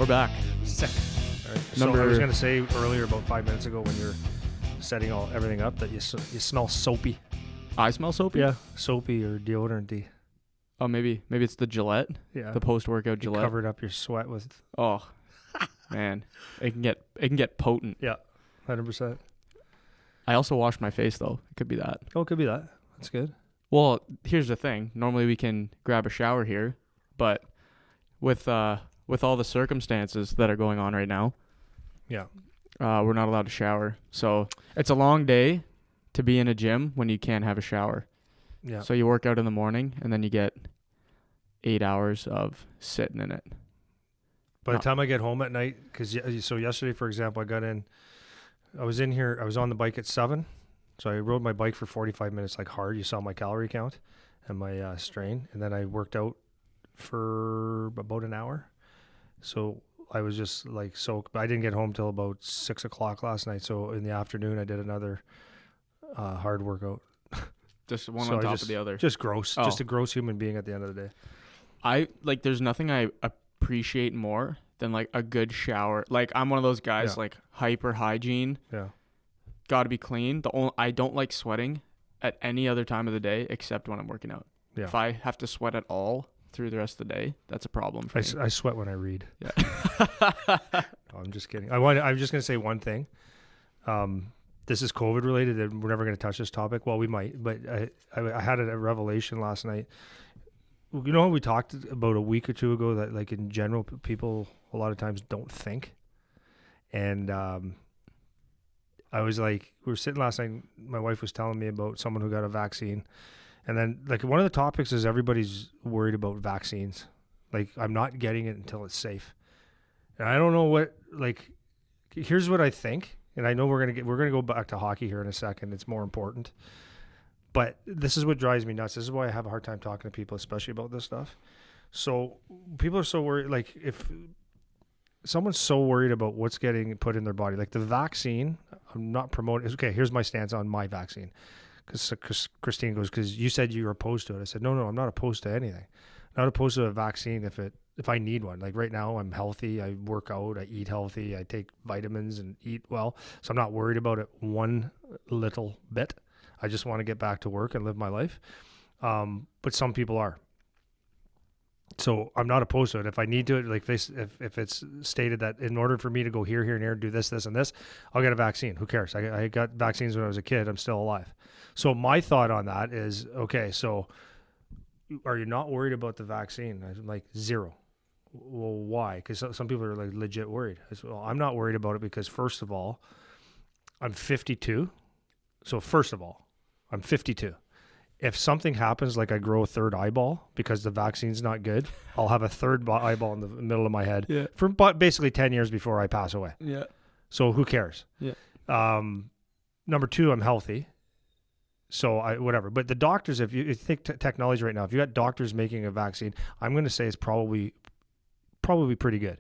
We're back. Sick. All right. So Number- I was going to say earlier, about 5 minutes ago, when you're setting everything up, that you smell soapy. I smell soapy? Yeah, soapy or deodorant-y. Oh, maybe it's the Gillette, Yeah. the post-workout You Gillette. covered up your sweat with. Oh, man. It can get potent. Yeah, 100%. I also wash my face, though. It could be that. Oh, it could be that. That's good. Well, here's the thing. Normally we can grab a shower here, but with all the circumstances that are going on right now, Yeah. we're not allowed to shower. So it's a long day to be in a gym when you can't have a shower. Yeah. So you work out in the morning, and then you get 8 hours of sitting in it. By the time I get home at night, so yesterday, for example, I was in here, I was on the bike at 7. So I rode my bike for 45 minutes, like hard. You saw my calorie count and my strain. And then I worked out for about an hour. So I was just like soaked. But I didn't get home till about 6 o'clock last night. So in the afternoon, I did another hard workout. Just one So on I top just- of the other. Just gross. Oh. Just a gross human being at the end of the day. There's nothing I appreciate more than like a good shower. Like I'm one of those guys, Yeah. like hyper hygiene, Yeah. got to be clean. I don't like sweating at any other time of the day except when I'm working out. Yeah. If I have to sweat at all through the rest of the day, that's a problem for me. I sweat when I read. Yeah. No, I'm just kidding. I'm just going to say one thing. This is COVID related, and we're never going to touch this topic. Well, we might, but I had a revelation last night. You know how we talked about a week or two ago that, like, in general, people a lot of times don't think. And I was like, we were sitting last night. My wife was telling me about someone who got a vaccine, and then like one of the topics is everybody's worried about vaccines. Like, I'm not getting it until it's safe, and I don't know what. Like, here's what I think, and I know we're gonna go back to hockey here in a second. It's more important. But this is what drives me nuts. This is why I have a hard time talking to people, especially about this stuff. So people are so worried. Like, if someone's so worried about what's getting put in their body, like the vaccine, I'm not promoting. Okay, here's my stance on my vaccine. Because Christine goes, because you said you were opposed to it. I said, no, I'm not opposed to anything. I'm not opposed to a vaccine if I need one. Like right now, I'm healthy. I work out. I eat healthy. I take vitamins and eat well. So I'm not worried about it one little bit. I just want to get back to work and live my life. But some people are. So I'm not opposed to it. If I need to, like if it's stated that in order for me to go here, and here, do this, and this, I'll get a vaccine. Who cares? I got vaccines when I was a kid. I'm still alive. So my thought on that is, okay, so are you not worried about the vaccine? I'm like, zero. Well, why? Because some people are like legit worried. I said, well, I'm not worried about it because first of all, I'm 52. So first of all, I'm 52. If something happens, like I grow a third eyeball because the vaccine's not good, I'll have a third eyeball in the middle of my head for basically 10 years before I pass away. Yeah. So who cares? Yeah. Number two, I'm healthy. So whatever. But the doctors, if you think technology right now, if you got doctors making a vaccine, I'm going to say it's probably pretty good.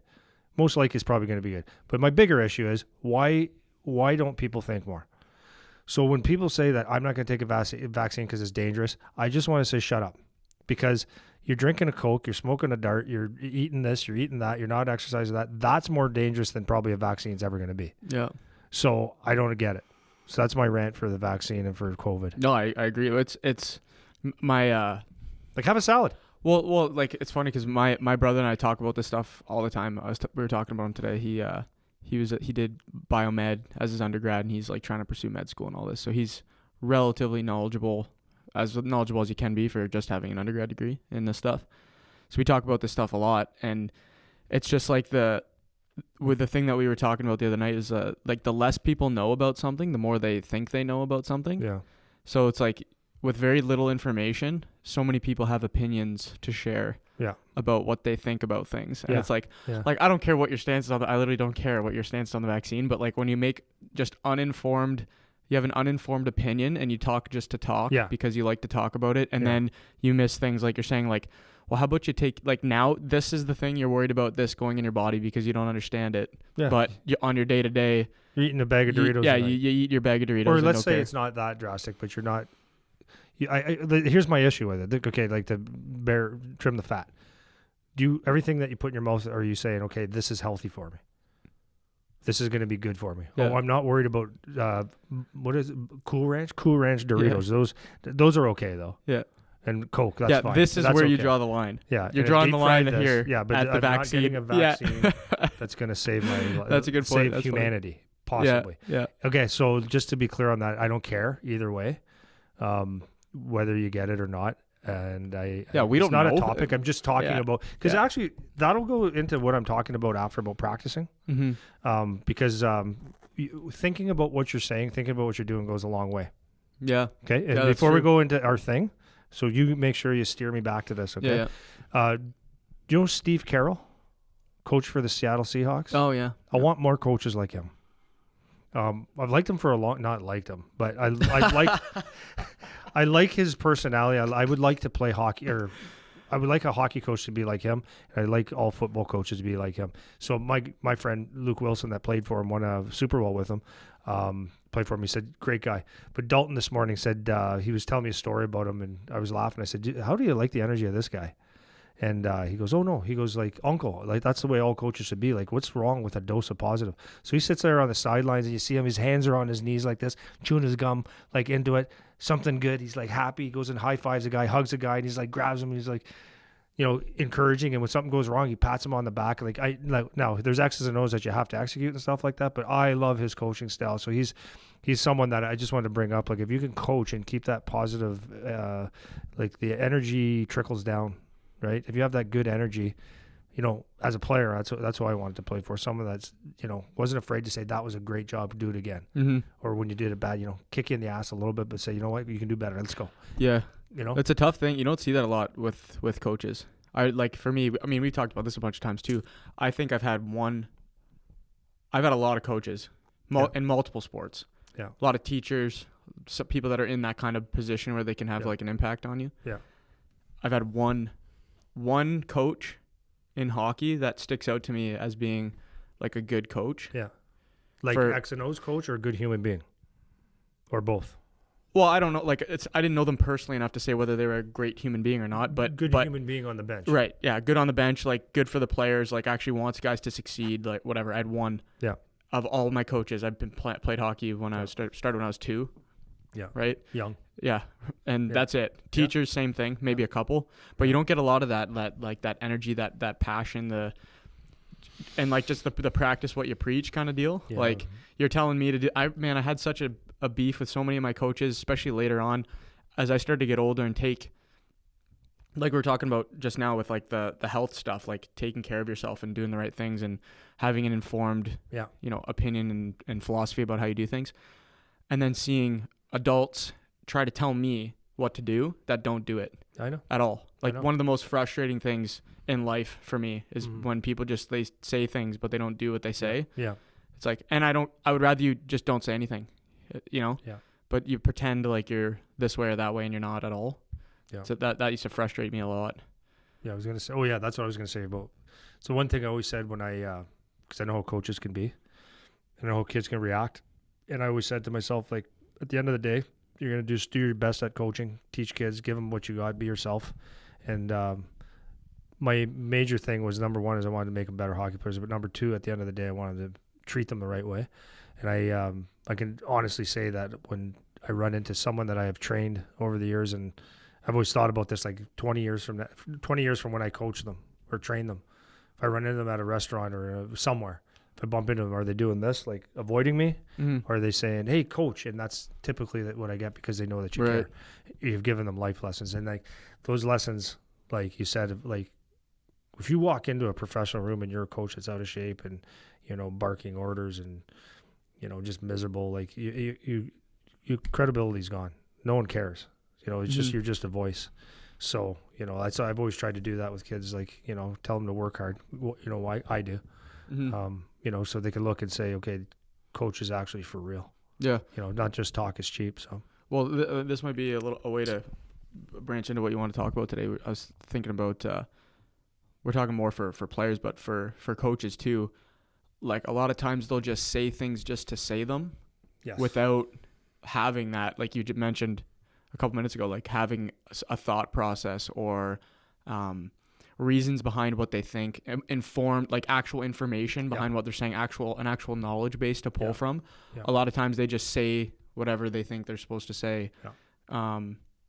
Most likely it's probably going to be good. But my bigger issue is why don't people think more? So when people say that I'm not going to take a vaccine because it's dangerous, I just want to say shut up. Because you're drinking a Coke, you're smoking a dart, you're eating this, you're eating that, you're not exercising that. That's more dangerous than probably a vaccine's ever going to be. Yeah. So I don't get it. So that's my rant for the vaccine and for COVID. No, I agree. It's my Like, have a salad. Well, like it's funny because my brother and I talk about this stuff all the time. We were talking about him today. He did biomed as his undergrad, and he's like trying to pursue med school and all this. So he's relatively knowledgeable as you can be for just having an undergrad degree in this stuff. So we talk about this stuff a lot, and it's just like the thing that we were talking about the other night is like the less people know about something, the more they think they know about something. Yeah. So it's like with very little information, so many people have opinions to share. Yeah. About what they think about things. And it's like I don't care what your stance is on I literally don't care what your stance is on the vaccine, but like when you make just you have an uninformed opinion and you talk just to talk because you like to talk about it, and then you miss things like you're saying like, well, how about you take like now this is the thing you're worried about this going in your body because you don't understand it. Yeah. But on your day to day you're eating a bag of Doritos. You eat your bag of Doritos. Or let's say it's not that drastic, but you're not here's my issue with it. Okay, like trim the fat. everything that you put in your mouth, are you saying, okay, this is healthy for me? This is going to be good for me. Yeah. Oh, I'm not worried about what is it? Cool Ranch Doritos. Those are okay though. Yeah. And Coke, that's fine. This is that's where okay. you draw the line. Yeah, You're and drawing the line deep-fried here. Yeah, but at the I'm vaccine. not getting a vaccine that's going to save my That's a good point. save That's humanity, possibly. Yeah. Okay, so just to be clear on that, I don't care either way, whether you get it or not. And we it's don't not know. a topic. I'm just talking about, because actually that'll go into what I'm talking about after about practicing. Mm-hmm. Because thinking about what you're saying, thinking about what you're doing goes a long way. Yeah. Okay. And Yeah, before we go into our thing, so you make sure you steer me back to this. Okay. Yeah. Do you know Steve Carroll, coach for the Seattle Seahawks? Oh yeah. I want more coaches like him. I've liked him for not liked him, but I like I like his personality. I would like to play hockey, or I would like a hockey coach to be like him, and I like all football coaches to be like him. So my friend Luke Wilson that played for him, won a Super Bowl with him, played for him. He said, great guy. But Dalton this morning said, he was telling me a story about him, and I was laughing. I said, how do you like the energy of this guy? And he goes, oh no. He goes, like, uncle, like that's the way all coaches should be. Like, what's wrong with a dose of positive? So he sits there on the sidelines, and you see him, his hands are on his knees like this, chewing his gum, like into it. Something good. He's like happy. He goes and high fives a guy, hugs a guy, and he's like grabs him. And he's like, encouraging. And when something goes wrong, he pats him on the back. Now there's X's and O's that you have to execute and stuff like that. But I love his coaching style. So he's someone that I just wanted to bring up. Like, if you can coach and keep that positive, like the energy trickles down, right? If you have that good energy, as a player, that's who I wanted to play for. Someone that's, wasn't afraid to say that was a great job, do it again. Mm-hmm. Or when you did it bad, kick you in the ass a little bit, but say, you know what, you can do better. Let's go. Yeah. It's a tough thing. You don't see that a lot with coaches. For me, I mean, we talked about this a bunch of times too. I think I've had a lot of coaches in multiple sports. Yeah. A lot of teachers, some people that are in that kind of position where they can have like an impact on you. Yeah. I've had one coach in hockey that sticks out to me as being like a good coach. Yeah. Like X and O's coach or a good human being? Or both? Well, I don't know. Like, I didn't know them personally enough to say whether they were a great human being or not. But human being on the bench, right? Yeah, good on the bench. Like, good for the players. Like, actually wants guys to succeed. Like, whatever. I had one. Yeah. Of all my coaches, I've been played hockey when I started when I was 2. Yeah. Right. Young. Yeah, and that's it. Teachers, same thing. Maybe a couple, but you don't get a lot of that energy, that passion, and like just the practice what you preach kind of deal. Yeah. Like, you're telling me to do. I had such a beef with so many of my coaches, especially later on, as I started to get older and take, like we were talking about just now with like the health stuff, like taking care of yourself and doing the right things and having an informed, opinion and philosophy about how you do things, and then seeing adults try to tell me what to do that don't do it. I know. At all. Like, one of the most frustrating things in life for me is when people they say things but they don't do what they say. Yeah. It's like, and I would rather you just don't say anything, Yeah. But you pretend like you're this way or that way and you're not at all. Yeah. So that used to frustrate me a lot. Yeah, I was going to say, that's what I was going to say about. So one thing I always said when because I know how coaches can be, I know how kids can react. And I always said to myself, like, at the end of the day, you're going to just do your best at coaching, teach kids, give them what you got, be yourself. And my major thing was, number one is I wanted to make them better hockey players. But number two, at the end of the day, I wanted to treat them the right way. And I can honestly say that when I run into someone that I have trained over the years, and I've always thought about this, like 20 years from when I coach them or train them. If I run into them at a restaurant or somewhere, if I bump into them, are they doing this, like avoiding me? Or are they saying, hey, coach? And that's typically what I get, because they know that you care. You've given them life lessons. And like those lessons, like you said, like if you walk into a professional room and you're a coach that's out of shape and, barking orders and, just miserable, like your credibility's gone. No one cares. It's just, you're just a voice. So, I've always tried to do that with kids, like, tell them to work hard, why I do. So they can look and say, okay, coach is actually for real. Yeah. Not just talk is cheap. So, well, this might be a way to branch into what you want to talk about today. I was thinking about, we're talking more for players, but for coaches too. Like, a lot of times they'll just say things just to say them. Yes. Without having that, like you mentioned a couple minutes ago, like having a thought process or reasons behind what they think, informed, like actual information behind what they're saying, an actual knowledge base to pull from. A lot of times they just say whatever they think they're supposed to say,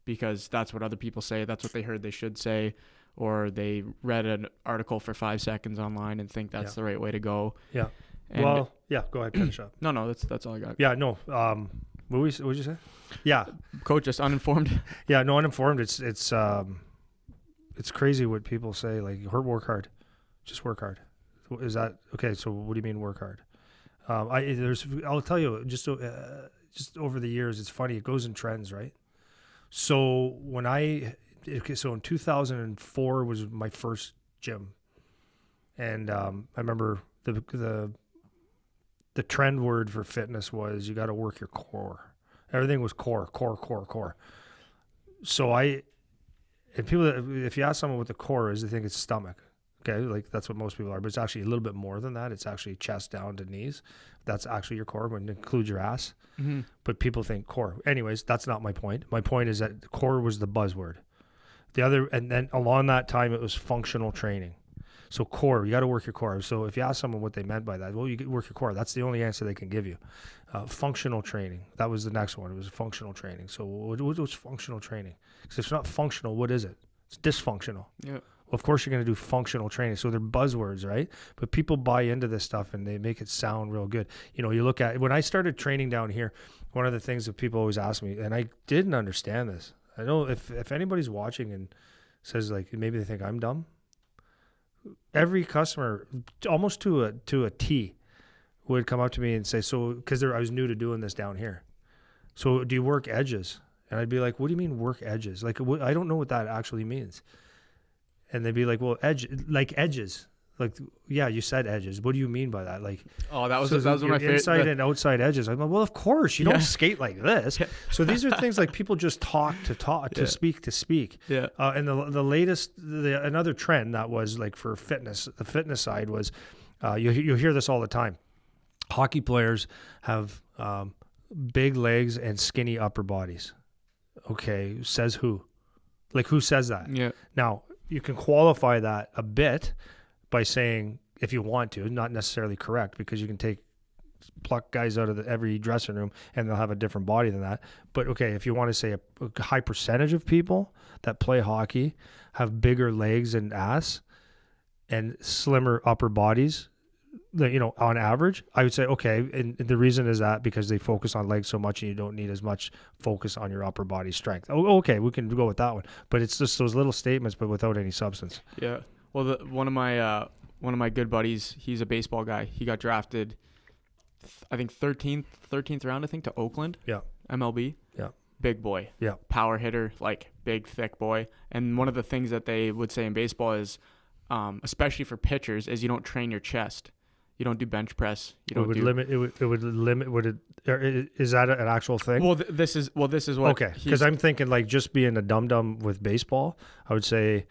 because that's what other people say, that's what they heard they should say, or they read an article for 5 seconds online and think that's the right way to go. And go ahead, finish up. No, that's all I got. What would you say? Yeah, coach, just uninformed. Uninformed. It's crazy what people say. Like, work hard, just work hard. Is that okay? So what do you mean work hard? I'll tell you, just over the years, it's funny. It goes in trends, right? So in 2004 was my first gym, and I remember the trend word for fitness was you got to work your core. Everything was core. So if you ask someone what the core is, they think it's stomach. Okay, like that's what most people are, but it's actually a little bit more than that. It's actually chest down to knees. That's actually your core, when it includes your ass. Mm-hmm. But people think core. Anyways, that's not my point. My point is that the core was the buzzword. And then along that time, it was functional training. So core, you got to work your core. So if you ask someone what they meant by that, well, you work your core. That's the only answer they can give you. Functional training. That was the next one. It was functional training. So what was functional training? Because if it's not functional, what is it? It's dysfunctional. Yeah. Well, of course, you're going to do functional training. So they're buzzwords, right? But people buy into this stuff and they make it sound real good. You look at, when I started training down here, one of the things that people always ask me, and I didn't understand this. I know if anybody's watching and says, like, maybe they think I'm dumb, every customer, almost to a T, would come up to me and say, so, because I was new to doing this down here. So do you work edges? And I'd be like, what do you mean work edges? Like, I don't know what that actually means. And they'd be like, well, edges. Like, yeah, you said edges. What do you mean by that? Like, that was one of my favorite. Inside and outside edges. I'm like, well, of course, you don't skate like this. Yeah. So these are things like people just talk to speak. Yeah. And the latest, another trend that was like for fitness, the fitness side was, you hear this all the time. Hockey players have big legs and skinny upper bodies. Okay, says who? Like, who says that? Yeah. Now, you can qualify that a bit by saying, if you want to, not necessarily correct, because you can pluck guys out of every dressing room and they'll have a different body than that. But okay, if you want to say a high percentage of people that play hockey have bigger legs and ass and slimmer upper bodies, on average, I would say, okay, and the reason is that because they focus on legs so much and you don't need as much focus on your upper body strength. Oh, okay, we can go with that one. But it's just those little statements, but without any substance. Yeah. Well, one of my good buddies, he's a baseball guy. He got drafted, I think 13th round, to Oakland. Yeah. MLB. Yeah. Big boy. Yeah. Power hitter, like big, thick boy. And one of the things that they would say in baseball is, especially for pitchers, is you don't train your chest. You don't do bench press. Is that an actual thing? This is what. Okay, because I'm thinking like just being a dum-dum with baseball, I would say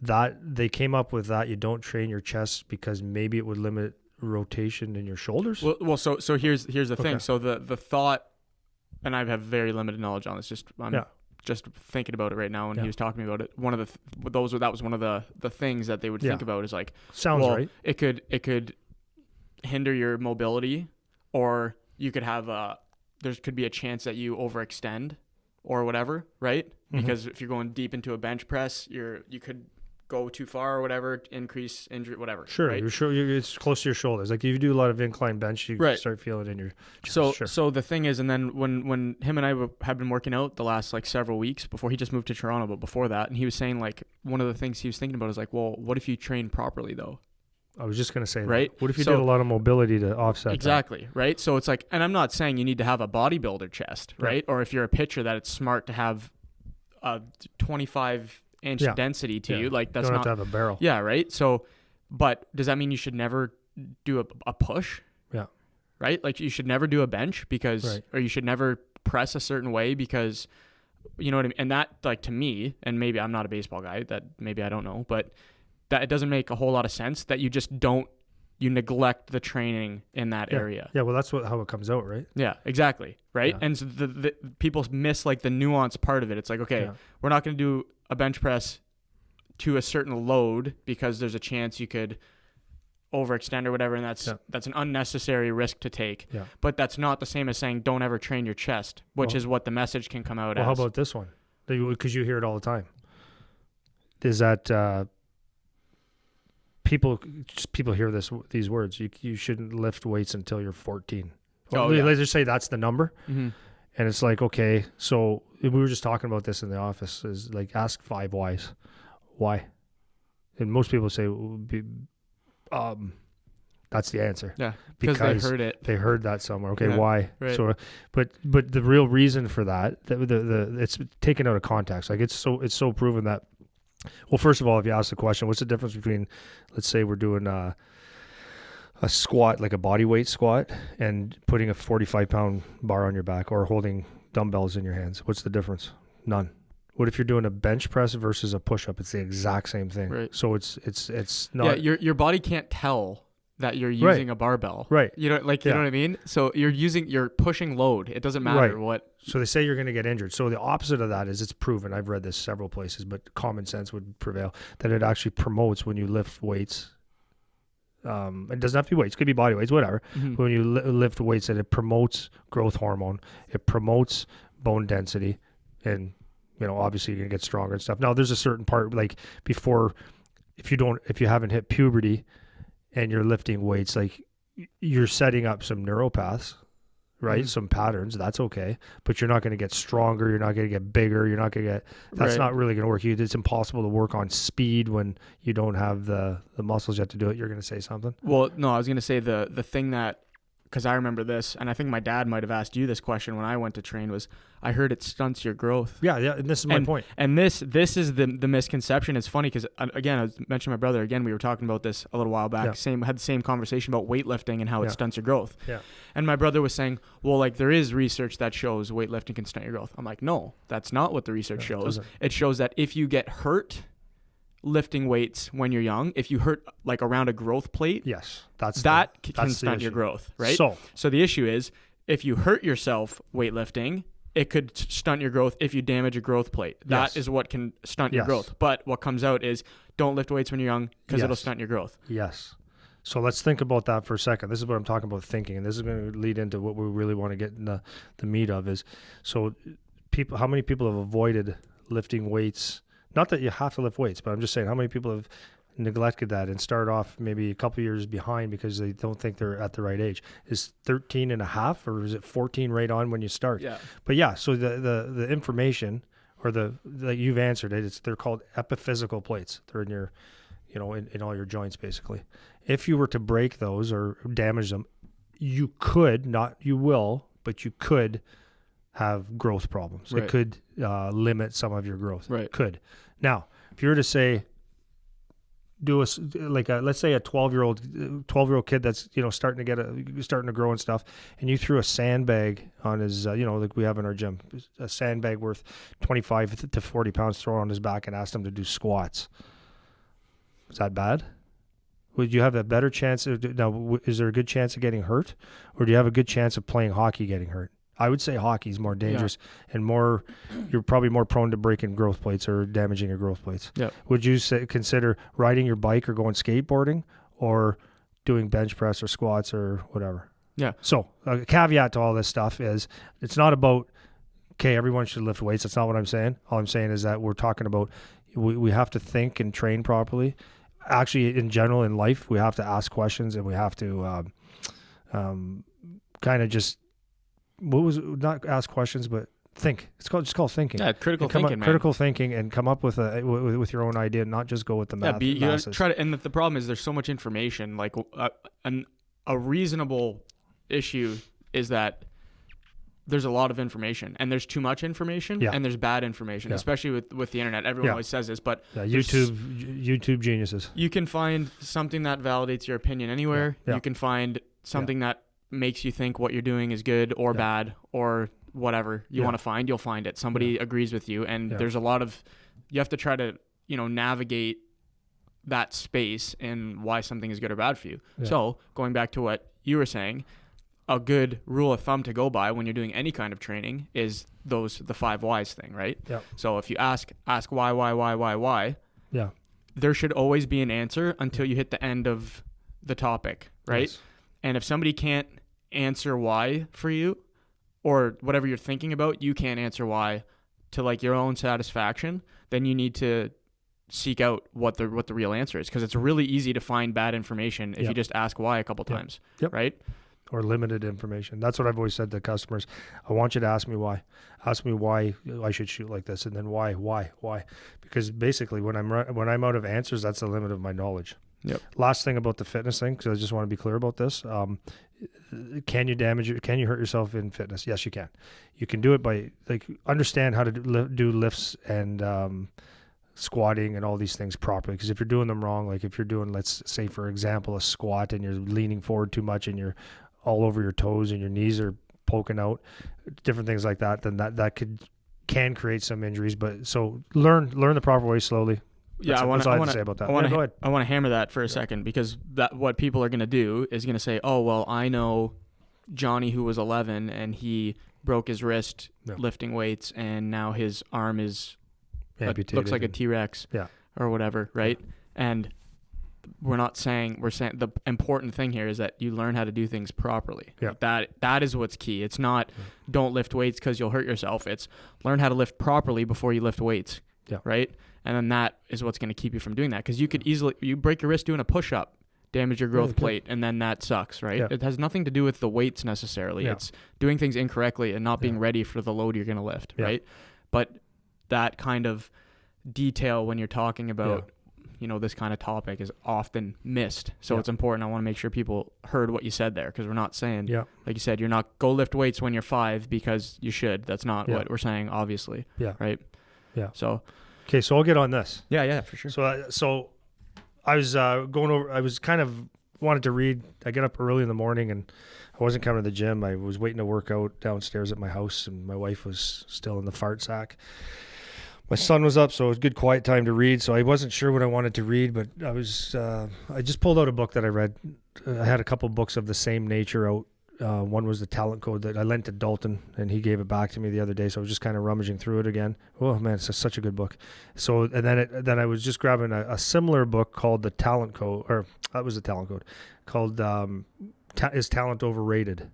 that they came up with that you don't train your chest because maybe it would limit rotation in your shoulders. Well, so here's the thing. So the thought, and I have very limited knowledge on this. Just thinking about it right now when he was talking about it. One of that was one of the things that they would think about is like, sounds right. It could hinder your mobility, or you could have there could be a chance that you overextend or whatever, right? Mm-hmm. Because if you're going deep into a bench press, you could go too far or whatever, increase injury, whatever. Sure, right? It's close to your shoulders. Like if you do a lot of incline bench, you start feeling it in your chest. So the thing is, and then when him and I have been working out the last like several weeks before he just moved to Toronto, but before that, and he was saying like one of the things he was thinking about is like, well, what if you train properly though? I was just going to say right? That. What if you did a lot of mobility to offset exactly, that? Right? So it's like, and I'm not saying you need to have a bodybuilder chest, right? Or if you're a pitcher that it's smart to have a 25-inch density to you. Like that's you don't not have to have a barrel. Yeah, right? So, but does that mean you should never do a push? Yeah. Right? Like you should never do a bench or you should never press a certain way because, you know what I mean? And that, like to me, and maybe I'm not a baseball guy, that maybe I don't know, but that it doesn't make a whole lot of sense that you just you neglect the training in that area. Yeah, well, that's how it comes out, right? Yeah, exactly, right? Yeah. And so the people miss like the nuance part of it. It's like, okay, we're not going to do a bench press to a certain load because there's a chance you could overextend or whatever, and that's an unnecessary risk to take. Yeah. But that's not the same as saying don't ever train your chest, which is what the message can come out as. How about this one? Because you hear it all the time. Is that people hear these words? You shouldn't lift weights until you're 14. Well, let's just say that's the number. Mm-hmm. And it's like, okay, so we were just talking about this in the office, is like, ask 5 whys. Why? And most people say, that's the answer. Yeah, because they heard it. They heard that somewhere. Okay, why? Right. So, but the real reason for that, it's taken out of context. Like, it's so proven that. Well, first of all, if you ask the question, what's the difference between, let's say we're doing a squat, like a body weight squat, and putting a 45-pound bar on your back, or holding dumbbells in your hands? What's the difference? None. What if you're doing a bench press versus a push-up? It's the exact same thing. Right. So it's not. Yeah, your body can't tell that you're using a barbell. Right. You know, like, you know what I mean? So you're pushing load. It doesn't matter what. So they say you're going to get injured. So the opposite of that is, it's proven, I've read this several places, but common sense would prevail, that it actually promotes when you lift weights. It doesn't have to be weights. It could be body weights, whatever. Mm-hmm. But when you lift weights, that it promotes growth hormone. It promotes bone density. And, obviously you're going to get stronger and stuff. Now, there's a certain part, like before, if you haven't hit puberty and you're lifting weights, like, you're setting up some neuropaths, right? Mm-hmm. Some patterns. That's okay. But you're not going to get stronger. You're not going to get bigger. You're not going to get, that's not really going to work. It's impossible to work on speed when you don't have the muscles yet to do it. You're going to say something? Well, no, I was going to say the thing that, because I remember this, and I think my dad might have asked you this question when I went to train, was I heard it stunts your growth. Yeah, and this is my point. And this is the misconception. It's funny because, again, I mentioned my brother, again, we were talking about this a little while back, had the same conversation about weightlifting and how it stunts your growth. Yeah. And my brother was saying, well, like, there is research that shows weightlifting can stunt your growth. I'm like, no, that's not what the research shows. It shows that if you get hurt lifting weights when you're young, if you hurt like around a growth plate, that can stunt your growth, right? So the issue is, if you hurt yourself weightlifting, it could stunt your growth if you damage a growth plate. That is what can stunt your growth. But what comes out is, don't lift weights when you're young, because it'll stunt your growth. Yes. So let's think about that for a second. This is what I'm talking about, thinking, and this is going to lead into what we really want to get in the meat of, is, so how many people have avoided lifting weights? Not that you have to lift weights, but I'm just saying, how many people have neglected that and start off maybe a couple years behind because they don't think they're at the right age? Is 13 and a half, or is it 14 right on when you start? Yeah. But yeah, so the information, or you've answered it, they're called epiphysical plates. They're in your, in all your joints, basically. If you were to break those or damage them, you could, not you will, but you could have growth problems. It could limit some of your growth. Right. Could. Now, if you were to say, let's say a 12-year-old kid that's starting to grow and stuff, and you threw a sandbag on his like we have in our gym, a sandbag worth 25 to 40 pounds, thrown on his back, and asked him to do squats. Is that bad? Would you have a better chance now? Is there a good chance of getting hurt, or do you have a good chance of playing hockey getting hurt? I would say hockey is more dangerous and you're probably more prone to breaking growth plates or damaging your growth plates. Yeah. Would you consider riding your bike or going skateboarding, or doing bench press or squats or whatever? Yeah. So a caveat to all this stuff is, it's not about, okay, everyone should lift weights. That's not what I'm saying. All I'm saying is that we're talking about, we have to think and train properly. Actually, in general, in life, we have to ask questions, and we have to kind of just, not ask questions, but think. It's just called thinking. Yeah, critical thinking, man. Critical thinking, and come up with with your own idea, not just go with the math. You gotta try to. And the problem is, there's so much information. Like a reasonable issue is that there's a lot of information, and there's too much information, and there's bad information, especially with the internet. Everyone always says this, but YouTube geniuses. You can find something that validates your opinion anywhere. You can find something that makes you think what you're doing is good or bad, or whatever you want to find, you'll find it. Somebody agrees with you, and there's a lot of, you have to try to, navigate that space and why something is good or bad for you. So going back to what you were saying, a good rule of thumb to go by when you're doing any kind of training is the 5 whys thing, right? Yeah. So if you ask why, yeah, there should always be an answer until you hit the end of the topic, right? Yes. And if somebody can't answer why for you, or whatever you're thinking about, you can't answer why to like your own satisfaction, then you need to seek out what the real answer is, because it's really easy to find bad information if you just ask why a couple times, right? Or limited information. That's what I've always said to customers. I want you to ask me why. Ask me why I should shoot like this, and then why. Because basically, when I'm out of answers, that's the limit of my knowledge. Yep. Last thing about the fitness thing, because I just want to be clear about this. Can you damage it? Can you hurt yourself in fitness? Yes, you can. You can do it by understand how to do lifts and squatting and all these things properly. Because if you're doing them wrong, like if you're doing, let's say for example, a squat and you're leaning forward too much and you're all over your toes and your knees are poking out, different things like that, then that can create some injuries. But so learn the proper way slowly. Yeah, that's all I have to say about that. I want go ahead. to hammer that for a second, because what people are going to do is going to say, oh, well, I know Johnny who was 11 and he broke his wrist lifting weights and now his arm is looks like a T-Rex or whatever, right? And we're saying the important thing here is that you learn how to do things properly. Yeah. That is what's key. It's not don't lift weights because you'll hurt yourself. It's learn how to lift properly before you lift weights. Yeah. Right? And then that is what's going to keep you from doing that, because you could you break your wrist doing a push-up, damage your growth plate, and then that sucks, right? Yeah. It has nothing to do with the weights necessarily. Yeah. It's doing things incorrectly and not being ready for the load you're going to lift, right? But that kind of detail when you're talking about this kind of topic is often missed. So it's important. I want to make sure people heard what you said there, because we're not saying, like you said, you're not go lift weights when you're 5 because you should. That's not what we're saying, obviously. Yeah. Right? Yeah. So. Okay, so I'll get on this. Yeah, for sure. So I was going over, I was kind of wanted to read. I get up early in the morning and I wasn't coming to the gym. I was waiting to work out downstairs at my house, and my wife was still in the fart sack. My son was up, so it was a good quiet time to read. So I wasn't sure what I wanted to read, but I just pulled out a book that I read. I had a couple books of the same nature out. One was the Talent Code that I lent to Dalton, and he gave it back to me the other day. So I was just kind of rummaging through it again. Oh man, it's such a good book. So and then I was just grabbing a similar book called the Talent Code, or that was the Talent Code, called Is Talent Overrated?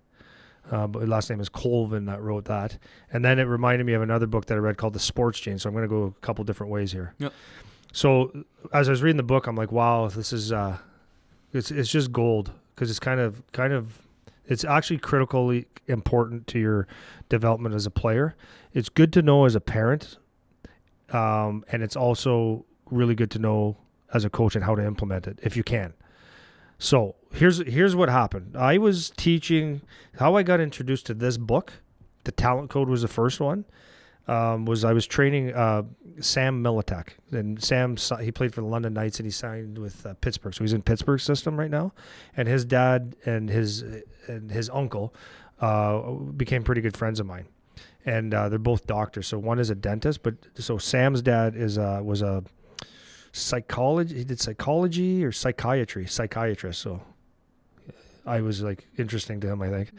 But his last name is Colvin that wrote that. And then it reminded me of another book that I read called The Sports Gene. So I'm going to go a couple different ways here. Yep. So as I was reading the book, I'm like, wow, this is it's just gold, because it's kind of it's actually critically important to your development as a player. It's good to know as a parent, and it's also really good to know as a coach and how to implement it if you can. So here's what happened. I was teaching how I got introduced to this book. The Talent Code was the first one. I was training Sam Militek, and he played for the London Knights, and he signed with Pittsburgh, so he's in Pittsburgh's system right now. And his dad and his uncle became pretty good friends of mine, and they're both doctors. So one is a dentist, but so Sam's dad was a psychology. He did psychology or psychiatrist. So I was like interesting to him, I think.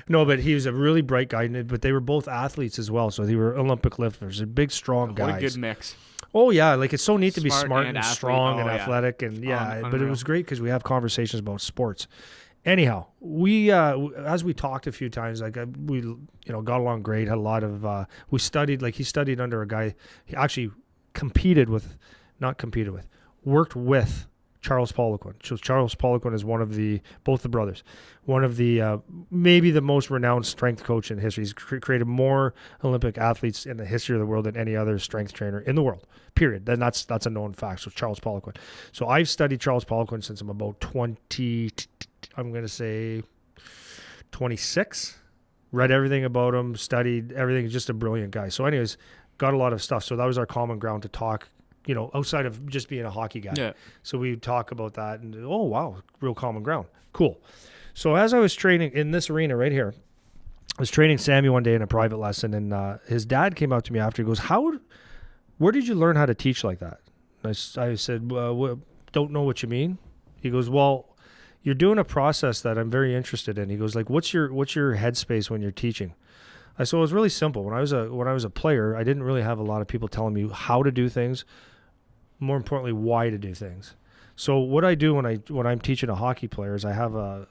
No, but he was a really bright guy, but they were both athletes as well. So they were Olympic lifters, a big, strong guys. What a good mix. Oh yeah, like it's so neat to be smart and strong and yeah. athletic, and but it was great because we have conversations about sports. Anyhow, we as we talked a few times, like we got along great. Had a lot of we studied, like he studied under a guy. He actually worked with Charles Poliquin. So Charles Poliquin is both the brothers, one of the maybe the most renowned strength coach in history. He's created more Olympic athletes in the history of the world than any other strength trainer in the world, period. Then that's a known fact. So Charles Poliquin. So I've studied Charles Poliquin since I'm about 26. Read everything about him, studied everything. Just a brilliant guy. So anyways, got a lot of stuff. So that was our common ground to talk, outside of just being a hockey guy. Yeah. So we would talk about that, and oh wow, real common ground. Cool. So as I was training in this arena right here, I was training Sammy one day in a private lesson, and his dad came up to me after. He goes, where did you learn how to teach like that? And I said, don't know what you mean. He goes, well, you're doing a process that I'm very interested in. He goes, like, what's your headspace when you're teaching? I said, it was really simple. When I was a player, I didn't really have a lot of people telling me how to do things. more importantly, why to do things. So what I do when I'm teaching a hockey player is I have a,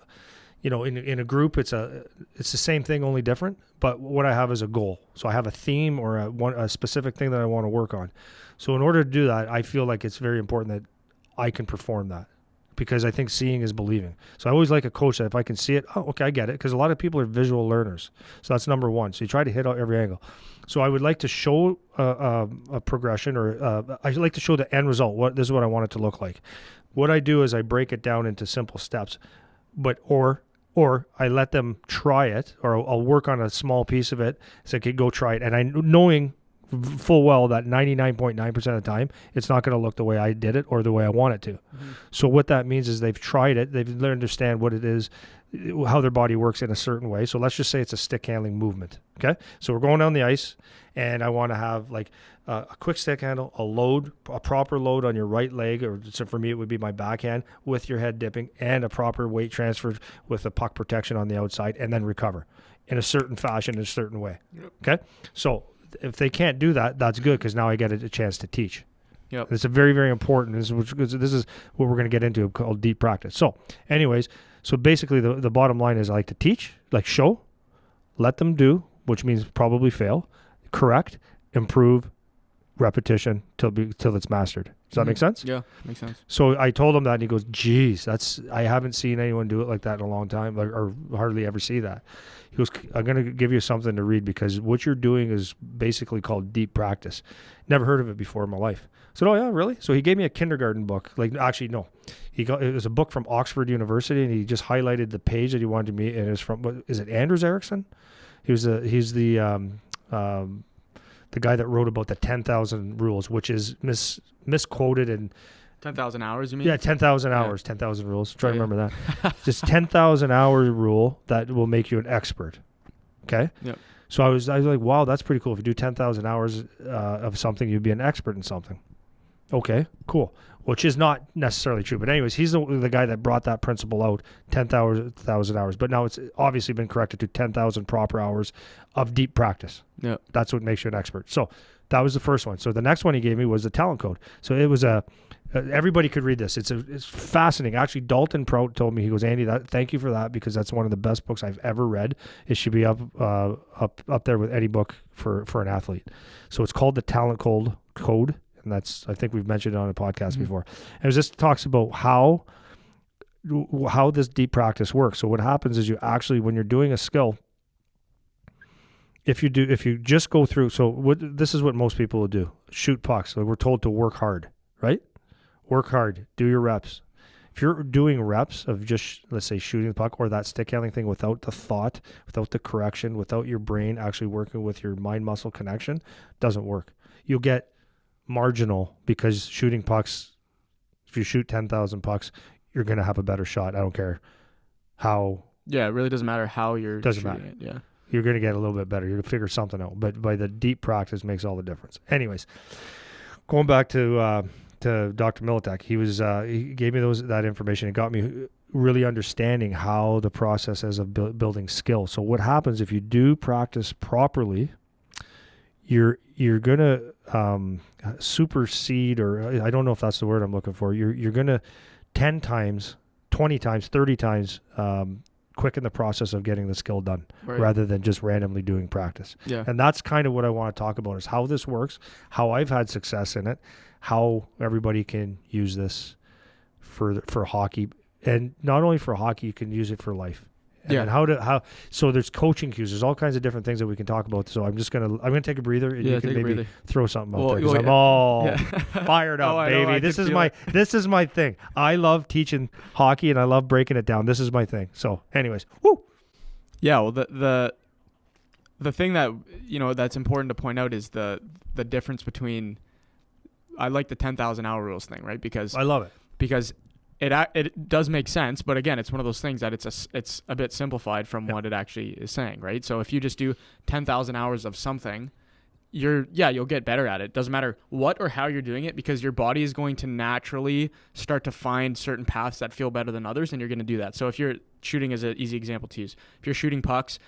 in a group, it's the same thing, only different. But what I have is a goal. So I have a theme or a specific thing that I want to work on. So in order to do that, I feel like it's very important that I can perform that, because I think seeing is believing. So I always like a coach that if I can see it, oh, okay, I get it. Because a lot of people are visual learners. So that's number one. So you try to hit out every angle. So I would like to show a progression, or I like to show the end result. This is what I want it to look like. What I do is I break it down into simple steps, or I let them try it, or I'll work on a small piece of it. So okay, go try it. And knowing full well that 99.9% of the time, it's not going to look the way I did it or the way I want it to. Mm-hmm. So what that means is they've tried it. They've learned to understand what it is, how their body works in a certain way. So let's just say it's a stick handling movement. Okay. So we're going down the ice, and I want to have like a quick stick handle, a proper load on your right leg, or so for me, it would be my backhand with your head dipping, and a proper weight transfer with a puck protection on the outside, and then recover in a certain fashion, in a certain way. Yep. Okay. So if they can't do that, that's good, because now I get a chance to teach. Yep. It's a very, very important. This is what we're going to get into, called deep practice. So anyways, so basically the bottom line is I like to teach, like show, let them do, which means probably fail, correct, improve, repetition till it's mastered. Does that make sense? Yeah, makes sense. So I told him that, and he goes, geez, I haven't seen anyone do it like that in a long time, or hardly ever see that. He goes, I'm going to give you something to read, because what you're doing is basically called deep practice. Never heard of it before in my life. I said, oh yeah, really? So he gave me a kindergarten book. Actually, no. It was a book from Oxford University, and he just highlighted the page that he wanted me, and it was from, is it Anders Ericsson? He's the guy that wrote about the 10,000 rules, which is misquoted and 10,000 hours, you mean? Yeah, 10,000 hours, 10,000 rules. Try to remember that. Just 10,000 hour rule that will make you an expert. Okay? Yep. So I was like, wow, that's pretty cool. If you do 10,000 hours of something, you'd be an expert in something. Okay, cool. Which is not necessarily true. But anyways, he's the guy that brought that principle out, 10,000 hours. But now it's obviously been corrected to 10,000 proper hours of deep practice. Yeah. That's what makes you an expert. So that was the first one. So the next one he gave me was the talent code. So it was everybody could read this. It's fascinating. Actually, Dalton Prout told me, he goes, Andy, thank you for that, because that's one of the best books I've ever read. It should be up there with any book for an athlete. So it's called the Talent Code. And I think we've mentioned it on a podcast before. And it just talks about how this deep practice works. So what happens is you actually, when you're doing a skill, if you just go through, this is what most people will do: shoot pucks. So we're told to work hard, right? Work hard, do your reps. If you're doing reps of just, let's say, shooting the puck or that stick handling thing without the thought, without the correction, without your brain actually working with your mind-muscle connection, doesn't work. You'll get marginal, because shooting pucks, if you shoot 10,000 pucks, you're going to have a better shot. I don't care how. Yeah, it really doesn't matter how you're doesn't shooting matter. it. Yeah. You're going to get a little bit better. You're going to figure something out. But by the deep practice makes all the difference. Anyways, going back to Dr. Militek, he gave me that information. It got me really understanding how the process is of building skill. So what happens if you do practice properly, you're going to supersede, or I don't know if that's the word I'm looking for. You're going to 10 times, 20 times, 30 times quicken the process of getting the skill done, rather than just randomly doing practice. Yeah. And that's kind of what I want to talk about, is how this works, how I've had success in it, how everybody can use this for hockey, and not only for hockey, you can use it for life. And so there's coaching cues. There's all kinds of different things that we can talk about. So I'm gonna take a breather, and you can maybe throw something out there, because I'm all fired up, baby. This is my thing. I love teaching hockey, and I love breaking it down. This is my thing. So anyways, woo. Yeah, well, the thing that that's important to point out is the difference between, I like the 10,000 hour rules thing, right? Because I love it, because it does make sense, but again, it's one of those things that it's a bit simplified from what it actually is saying, right? So if you just do 10,000 hours of something, you'll get better at it. Doesn't matter what or how you're doing it, because your body is going to naturally start to find certain paths that feel better than others, and you're going to do that. So if you're shooting, as an easy example to use, if you're shooting pucks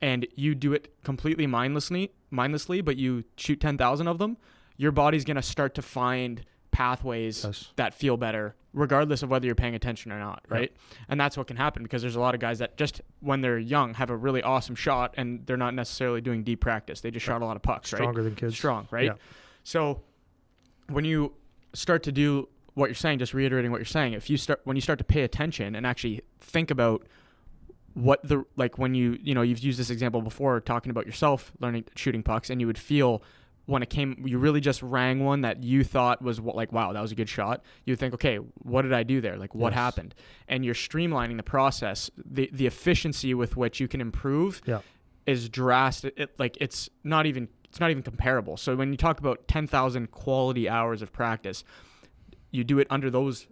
and you do it completely mindlessly, but you shoot 10,000 of them, your body's going to start to find pathways Yes. that feel better, regardless of whether you're paying attention or not, right? And that's what can happen, because there's a lot of guys that just when they're young have a really awesome shot and they're not necessarily doing deep practice. They just shot a lot of pucks, right? Stronger than kids. Strong, right? Yeah. So when you start to do what you're saying, just reiterating what you're saying, when you start to pay attention and actually think about what when you've used this example before, talking about yourself learning shooting pucks, and you would feel when you really just rang one that you thought was wow, that was a good shot. You would think, okay, what did I do there? Like, what happened? And you're streamlining the process. The efficiency with which you can improve is drastic. It's not even comparable. So when you talk about 10,000 quality hours of practice, you do it under those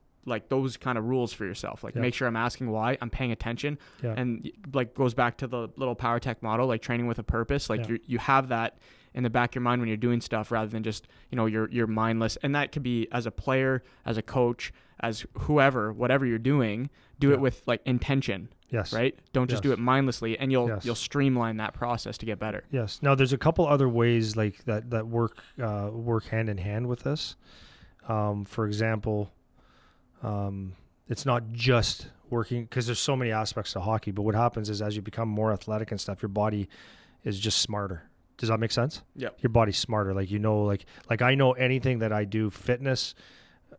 kind of rules for yourself. Make sure I'm asking why, I'm paying attention, and goes back to the little PowerTech model, training with a purpose. You have that in the back of your mind when you're doing stuff, rather than just you're mindless. And that could be as a player, as a coach, as whatever you're doing. Do it with intention. Yes. Right. Don't just do it mindlessly, and you'll streamline that process to get better. Yes. Now there's a couple other ways that work hand in hand with this. For example, it's not just working, because there's so many aspects to hockey, but what happens is as you become more athletic and stuff, your body is just smarter. Does that make sense? Yeah. Your body's smarter. Like I know anything that I do, fitness,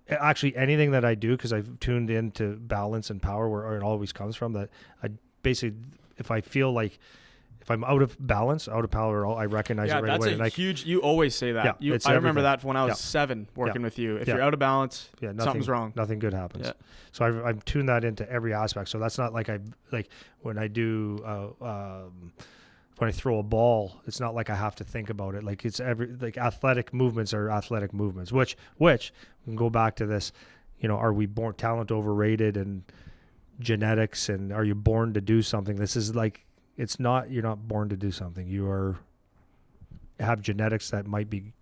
actually anything that I do, because I've tuned into balance and power where it always comes from, that I basically, if I feel like, if I'm out of balance, out of power, I recognize it right away. That's huge. You always say that. Yeah, I remember that when I was 7 working with you. If you're out of balance, something's wrong. Nothing good happens. Yeah. So I've tuned that into every aspect. So that's not when I do when I throw a ball, it's not like I have to think about it. It's athletic movements are athletic movements. Which we can go back to this. Are we born talent overrated and genetics, and are you born to do something? This is it's not, you're not born to do something. You have genetics that might be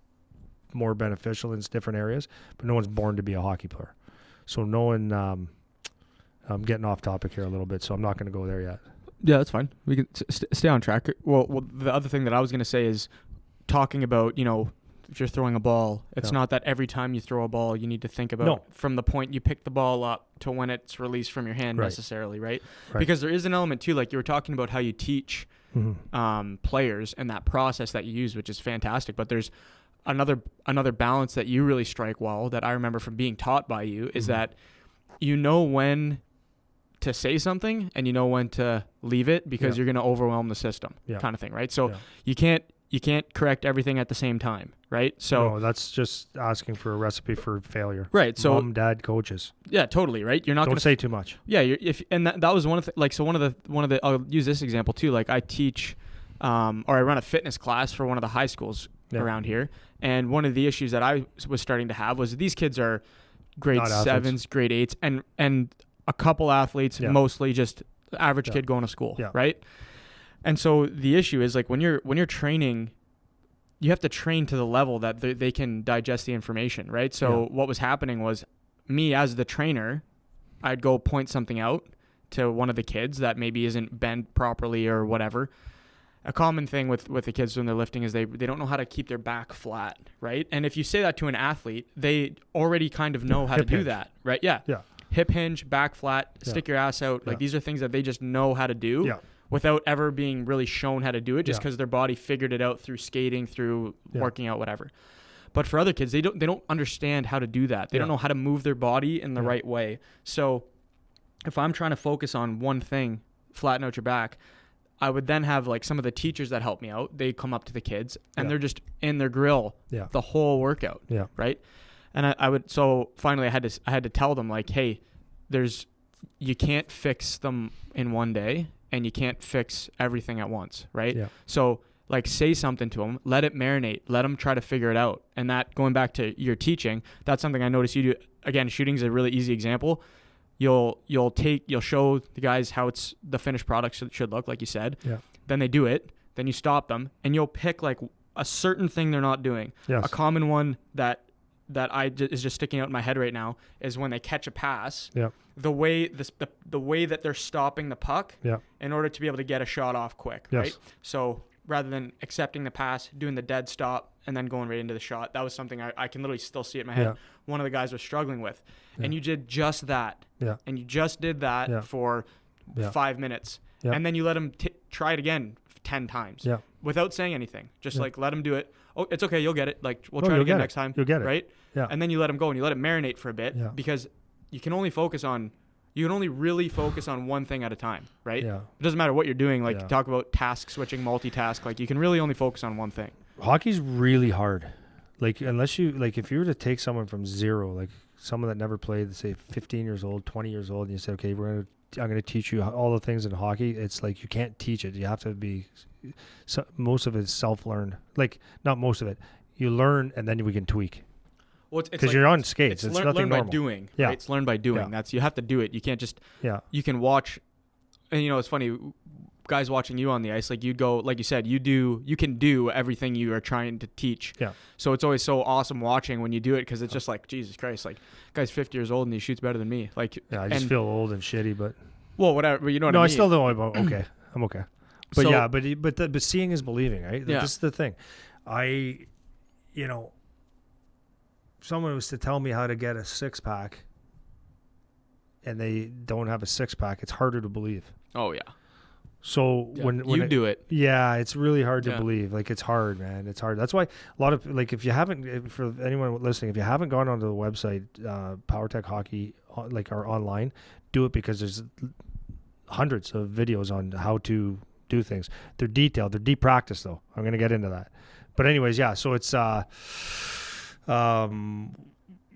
more beneficial in different areas, but no one's born to be a hockey player. So I'm getting off topic here a little bit, so I'm not going to go there yet. Yeah, that's fine. We can stay on track. Well, the other thing that I was going to say is talking about, if you're throwing a ball, it's not that every time you throw a ball, you need to think about from the point you pick the ball up to when it's released from your hand necessarily, right? Because there is an element too, like you were talking about how you teach players and that process that you use, which is fantastic. But there's another balance that you really strike well, that I remember from being taught by you, is that when to say something and when to leave it, because you're going to overwhelm the system kind of thing, right? So you can't correct everything at the same time, right? So no, that's just asking for a recipe for failure. Right. So mom, dad, coaches. Yeah, totally. Right. You're not going to say too much. Yeah. That was one of the, I'll use this example too. I teach, or I run a fitness class for one of the high schools around here. And one of the issues that I was starting to have was these kids are grade 7s, grade 8s, and a couple athletes, mostly just average kid going to school. Yeah. Right. And so the issue is when you're training, you have to train to the level that they can digest the information, right? So what was happening was, me as the trainer, I'd go point something out to one of the kids that maybe isn't bent properly or whatever. A common thing with the kids when they're lifting is they don't know how to keep their back flat, right? And if you say that to an athlete, they already kind of know how to do that, right? Yeah. Yeah. Hip hinge, back flat, stick your ass out. These are things that they just know how to do. Yeah. Without ever being really shown how to do it, just because their body figured it out through skating, through working out, whatever. But for other kids, they don't understand how to do that. They don't know how to move their body in the right way. So if I'm trying to focus on one thing, flatten out your back, I would then have some of the teachers that help me out. They come up to the kids and they're just in their grill the whole workout. Yeah. Right. And so finally I had to tell them hey, you can't fix them in one day. And you can't fix everything at once, right? Yeah. So say something to them, let it marinate, let them try to figure it out. And that, going back to your teaching, that's something I noticed you do. Again, shooting is a really easy example. You'll show the guys how the finished product should look, like you said. Yeah. Then they do it. Then you stop them, and you'll pick a certain thing they're not doing. Yes. A common one that is just sticking out in my head right now is when they catch a pass. Yeah. The way that they're stopping the puck in order to be able to get a shot off quick, right? So rather than accepting the pass, doing the dead stop, and then going right into the shot. That was something I can literally still see it in my head. Yeah. One of the guys was struggling with. Yeah. And you did just that. Yeah. And you just did that Yeah. for Yeah. 5 minutes. Yeah. And then you let him try it again 10 times. Yeah. Without saying anything. Just Yeah. like let him do it. Oh, it's okay. You'll get it. Like we'll No, try it you'll again get it. next time. You'll get it. Right? Yeah. And then you let him go and you let it marinate for a bit Yeah. because you can only really focus on one thing at a time, right? Yeah. It doesn't matter what you're doing. Like Yeah. talk about task switching, multitask. Like you can really only focus on one thing. Hockey's really hard. Like unless you like, if you were to take someone from zero, like someone that never played, say 15 years old, 20 years old, and you say, okay, I'm going to teach you all the things in hockey. It's like you can't teach it. You have to be. So most of it is self-learned. Like not most of it. You learn and then we can tweak. Well, it's Because like, you're on skates. It's nothing learn by normal. doing. Yeah. Right? It's learned by doing. Yeah. You have to do it. You can't just. Yeah. You can watch, and it's funny. Guys watching you on the ice, like you'd go, like you said, you can do everything you are trying to teach. Yeah. So it's always so awesome watching when you do it because it's just like Jesus Christ, like guy's 50 years old and he shoots better than me. Like Yeah. I just feel old and shitty, but. Well, whatever. But you know what No, I I mean. still don't. Okay. I'm okay. But So- yeah, but seeing is believing, right? Yeah. This is the thing. Someone was to tell me how to get a 6-pack and they don't have a 6-pack, it's harder to believe. Oh yeah. So Yeah. when you do it. yeah, it's really hard to Yeah. believe. Like it's hard, man. It's hard. That's why a lot of like for anyone listening, if you haven't gone onto the website, PowerTech Hockey, like our online, do it because there's hundreds of videos on how to do things. They're detailed. They're deep practice though. I'm gonna get into that. But anyways, yeah. So it's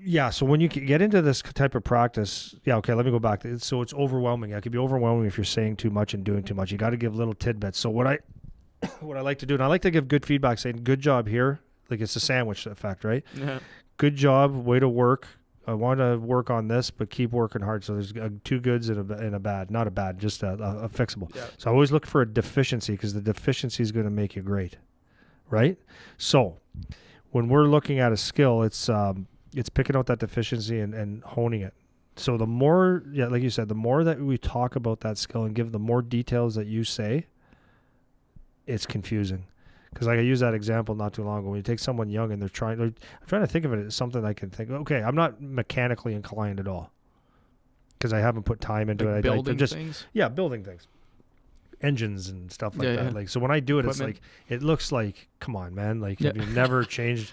yeah. So when you get into this type of practice, yeah. Okay, let me go back. So it's overwhelming. It can be overwhelming if you're saying too much and doing too much. You got to give little tidbits. So what I like to do, and I like to give good feedback, saying good job here. Like it's a sandwich effect, right? Yeah. Good job, way to work. I want to work on this, but keep working hard. So there's two goods and a bad, not a bad, just a fixable. Yeah. So I always look for a deficiency because the deficiency is going to make you great, right? So when we're looking at a skill, it's picking out that deficiency and honing it. So the more, yeah, like you said, the more that we talk about that skill and give the more details that you say, it's confusing. Because like I used that example not too long ago. When you take someone young and I'm trying to think of it as something I can think, okay, I'm not mechanically inclined at all because I haven't put time into Like it. building just, things. yeah, building things. Engines and stuff like Yeah, that. yeah. Like so when I do it, Equipment. it's like it looks like, come on, man. Like Yeah. have you never changed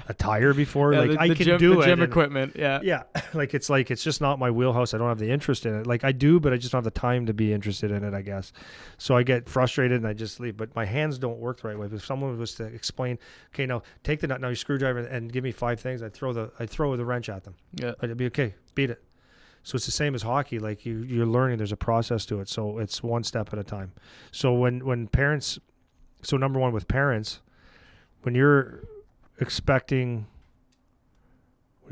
a tire before? Yeah, like I can gym, do the it. gym and- equipment. Yeah. yeah, like it's just not my wheelhouse. I don't have the interest in it. Like I do, but I just don't have the time to be interested in it, I guess. So I get frustrated and I just leave. But my hands don't work the right way. If someone was to explain, okay, now take the nut, now your screwdriver, and give me 5 things, I'd throw the wrench at them. Yeah. I'd be okay, beat it. So it's the same as hockey. Like you're learning, there's a process to it. So it's one step at a time. So when parents, so number one with parents, when you're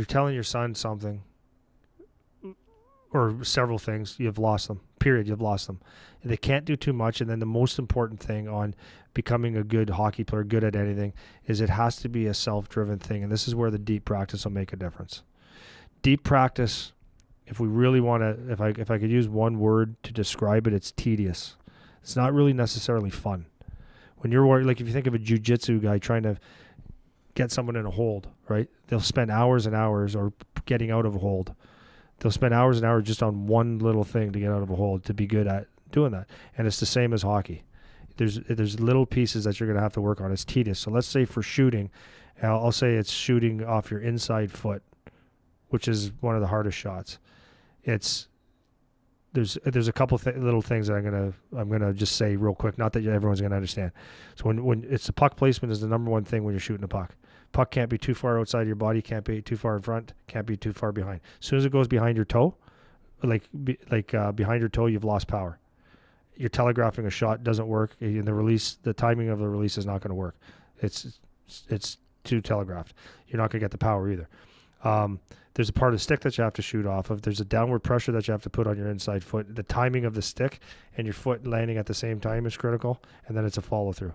telling your son something or several things, you've lost them. Period. You've lost them. And they can't do too much. And then the most important thing on becoming a good hockey player, good at anything, is it has to be a self-driven thing. And this is where the deep practice will make a difference. Deep practice, if we really want to, if I could use one word to describe it, it's tedious. It's not really necessarily fun. When you're like, if you think of a jiu-jitsu guy trying to get someone in a hold, right? They'll spend hours and hours or getting out of a hold. They'll spend hours and hours just on one little thing to get out of a hold to be good at doing that. And it's the same as hockey. There's little pieces that you're going to have to work on. It's tedious. So let's say for shooting, I'll say it's shooting off your inside foot, which is one of the hardest shots. There's a couple little things that I'm gonna just say real quick. Not that everyone's gonna understand. So when it's the puck placement is the number one thing when you're shooting a puck. Puck can't be too far outside your body, can't be too far in front, can't be too far behind. As soon as it goes behind your toe, behind your toe, you've lost power. You're telegraphing a shot, doesn't work. In the timing of the release is not going to work. It's too telegraphed. You're not going to get the power either. There's a part of the stick that you have to shoot off of. There's a downward pressure that you have to put on your inside foot. The timing of the stick and your foot landing at the same time is critical, and then it's a follow through.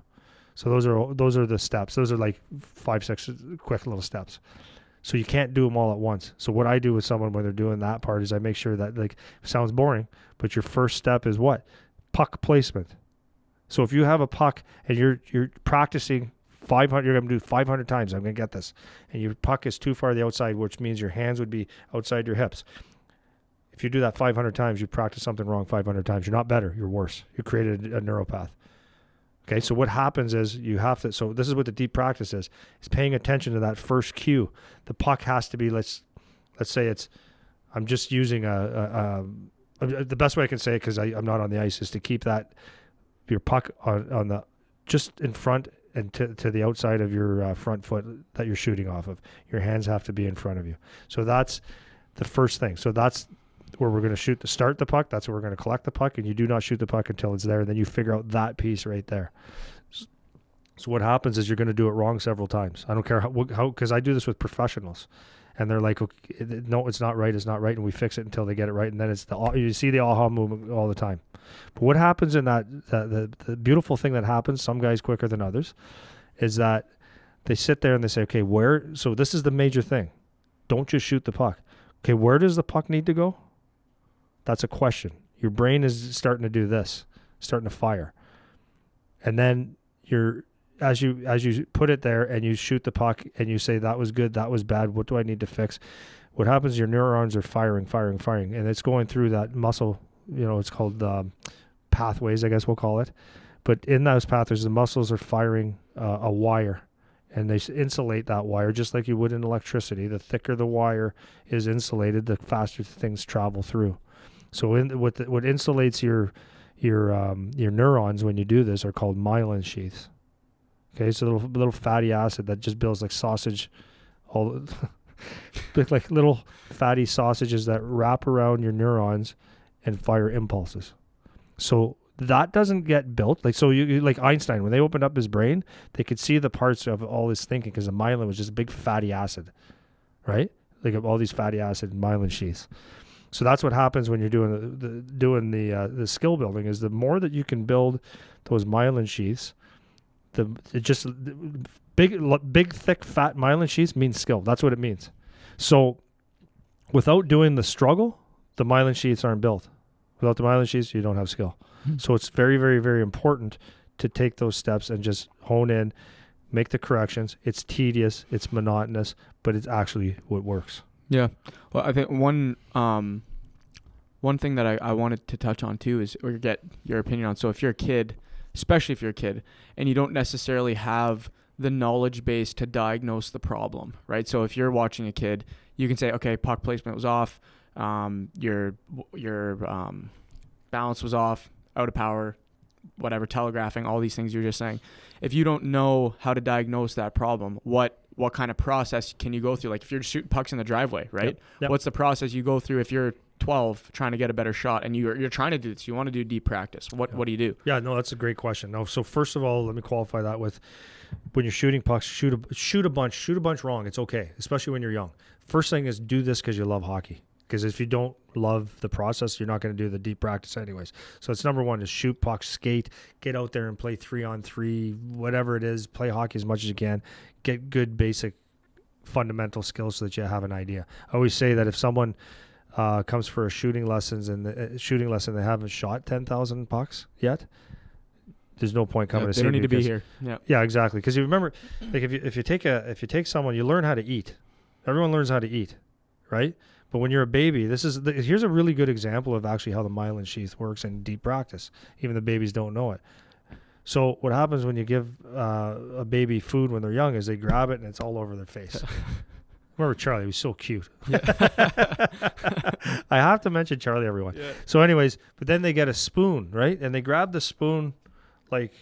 So those are the steps. Those are like 5-6 quick little steps. So you can't do them all at once. So what I do with someone when they're doing that part is I make sure that, like, it sounds boring, but your first step is what? Puck placement. So if you have a puck and you're practicing 500, you're going to do 500 times, I'm going to get this, and your puck is too far to the outside, which means your hands would be outside your hips. If you do that 500 times, you practice something wrong 500 times. You're not better. You're worse. You created a neuropath. Okay, so what happens is you have to, so this is what the deep practice is paying attention to that first cue. The puck has to be, let's say it's, I'm just using the best way I can say it, because I'm not on the ice, is to keep your puck on the, just in front and to the outside of your front foot that you're shooting off of. Your hands have to be in front of you. So that's the first thing. So that's where we're going to start the puck. That's where we're going to collect the puck, and you do not shoot the puck until it's there. And then you figure out that piece right there. So what happens is you're going to do it wrong several times. I don't care how, because I do this with professionals, and they're like, okay, no, it's not right. It's not right. And we fix it until they get it right. And then you see the aha moment all the time. But what happens in the beautiful thing that happens, some guys quicker than others, is that they sit there and they say, okay, so this is the major thing. Don't just shoot the puck. Okay, where does the puck need to go? That's a question. Your brain is starting to do this, starting to fire. And then as you put it there and you shoot the puck and you say, that was good, that was bad, what do I need to fix? What happens, your neurons are firing, and it's going through that muscle, it's called pathways, I guess we'll call it. But in those pathways, the muscles are firing a wire, and they insulate that wire just like you would in electricity. The thicker the wire is insulated, the faster things travel through. So what insulates your neurons when you do this are called myelin sheaths. Okay, so little fatty acid that just builds like sausage, like little fatty sausages that wrap around your neurons and fire impulses. So that doesn't get built. Like, so you like Einstein, when they opened up his brain, they could see the parts of all his thinking, because the myelin was just a big fatty acid, right? Like all these fatty acid myelin sheaths. So that's what happens when you're doing the skill building, is the more that you can build those myelin sheaths, big, thick, fat myelin sheaths means skill. That's what it means. So without doing the struggle, the myelin sheaths aren't built. Without the myelin sheaths, you don't have skill. Mm-hmm. So it's very, very, very important to take those steps and just hone in, make the corrections. It's tedious, it's monotonous, but it's actually what works. Yeah. Well, I think one thing that I wanted to touch on too is, or get your opinion on. So if you're a kid, especially if you're a kid, and you don't necessarily have the knowledge base to diagnose the problem, right? So if you're watching a kid, you can say, okay, puck placement was off, your balance was off, out of power, whatever, telegraphing, all these things you're just saying. If you don't know how to diagnose that problem, what kind of process can you go through? Like if you're shooting pucks in the driveway, right? Yep. What's the process you go through if you're 12 trying to get a better shot and you're trying to do this? You want to do deep practice. What do you do? Yeah, no, that's a great question. No, so first of all, let me qualify that with, when you're shooting pucks, shoot a bunch wrong. It's okay, especially when you're young. First thing is, do this because you love hockey. Because if you don't love the process, you're not going to do the deep practice anyways. So it's number one, is shoot pucks, skate, get out there and play 3-on-3, whatever it is. Play hockey as much as you can. Get good basic fundamental skills so that you have an idea. I always say that if someone comes for a shooting lesson and they haven't shot 10,000 pucks yet, there's no point coming to see. They don't need to be here. Yeah, exactly. Because you remember, like if you take someone, you learn how to eat. Everyone learns how to eat, right? But when you're a baby, here's a really good example of actually how the myelin sheath works in deep practice. Even the babies don't know it. So what happens when you give a baby food when they're young is they grab it and it's all over their face. Remember Charlie? He was so cute. Yeah. I have to mention Charlie, everyone. Yeah. So anyways, but then they get a spoon, right? And they grab the spoon like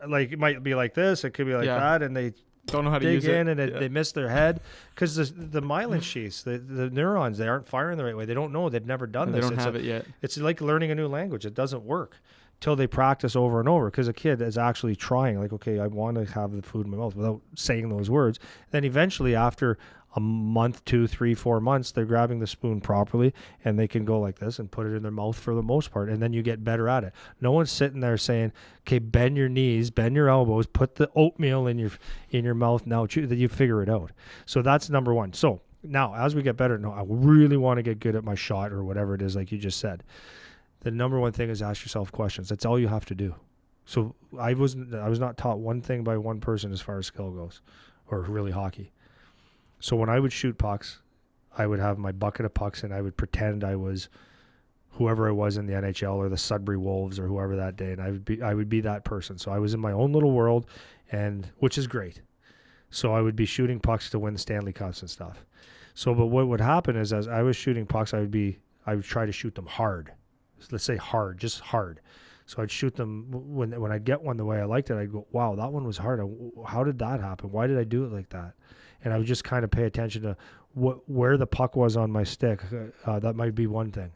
it might be like this. It could be like that. And they don't know how to use it. And they miss their head because the myelin sheaths, the neurons, they aren't firing the right way. They don't know. They've never done this. They don't have it yet. It's like learning a new language. It doesn't work till they practice over and over, because a kid is actually trying, like, okay, I want to have the food in my mouth without saying those words. Then eventually, after a month, 2, 3, 4 months, they're grabbing the spoon properly and they can go like this and put it in their mouth for the most part. And then you get better at it. No one's sitting there saying, okay, bend your knees, bend your elbows, put the oatmeal in your mouth. Now that you figure it out. So that's number one. So now as we get better, I really want to get good at my shot or whatever it is, like you just said. The number one thing is ask yourself questions. That's all you have to do. So I was not taught one thing by one person as far as skill goes, or really hockey. So when I would shoot pucks, I would have my bucket of pucks and I would pretend I was whoever I was in the NHL or the Sudbury Wolves or whoever that day, and I would be that person. So I was in my own little world, and which is great. So I would be shooting pucks to win the Stanley Cups and stuff. So, but what would happen is, as I was shooting pucks, I would try to shoot them hard. Let's say hard, just hard. So I'd shoot them when I'd get one the way I liked it. I'd go, wow, that one was hard. How did that happen? Why did I do it like that? And I would just kind of pay attention to where the puck was on my stick. That might be one thing.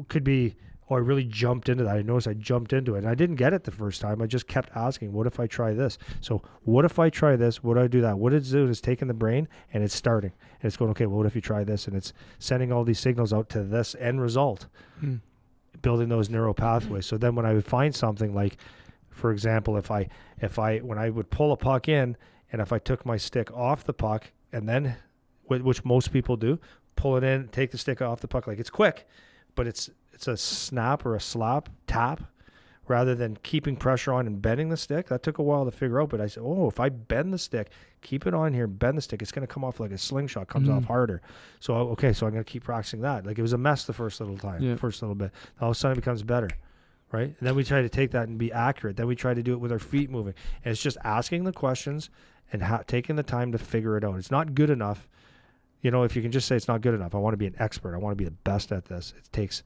Could be, I really jumped into that. I noticed I jumped into it. And I didn't get it the first time. I just kept asking, what if I try this? So what if I try this? What do I do that? What it's doing is taking the brain and it's starting. And it's going, okay, well, what if you try this? And it's sending all these signals out to this end result. Building those neural pathways. So then when I would find something like, for example, if I when I would pull a puck in, and if I took my stick off the puck and then, which most people do, pull it in, take the stick off the puck, like it's quick, but it's a snap or a slap, tap, rather than keeping pressure on and bending the stick. That took a while to figure out, but I said, oh, if I bend the stick, keep it on here, bend the stick, it's going to come off like a slingshot, comes off harder. So, okay, so I'm going to keep practicing that. Like it was a mess the first little time, first little bit. All of a sudden it becomes better, right? And then we try to take that and be accurate. Then we try to do it with our feet moving. And it's just asking the questions and taking the time to figure it out. It's not good enough. You know, if you can just say it's not good enough, I want to be an expert, I want to be the best at this, it takes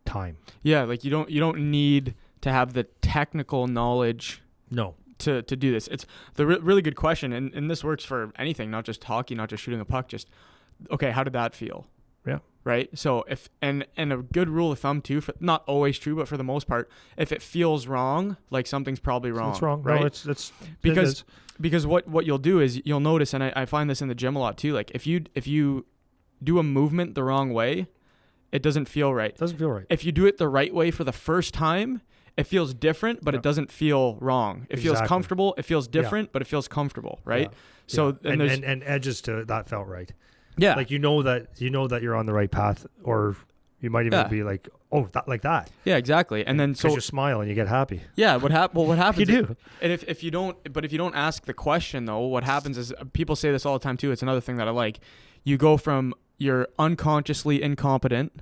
time. Yeah, like you don't need to have the technical knowledge to do this. It's the really good question, and this works for anything, not just hockey, not just shooting a puck. Just, okay, how did that feel? Yeah. Right? So if and a good rule of thumb too, not always true, but for the most part, if it feels wrong, like something's probably wrong. It's wrong, right? No, it's because what you'll do is you'll notice, and I find this in the gym a lot too, like if you do a movement the wrong way, it doesn't feel right. It doesn't feel right. If you do it the right way for the first time, it feels different, but it doesn't feel wrong. It feels comfortable. It feels different, but it feels comfortable, right? Yeah. So and edges to that felt right. Yeah. Like you know that you're on the right path, or you might even be like, oh, that, like that. Yeah, exactly. And then so you smile and you get happy. Yeah. What happens? You do. And if you don't ask the question though, what happens is, people say this all the time too. It's another thing that I like. You go from you're unconsciously incompetent.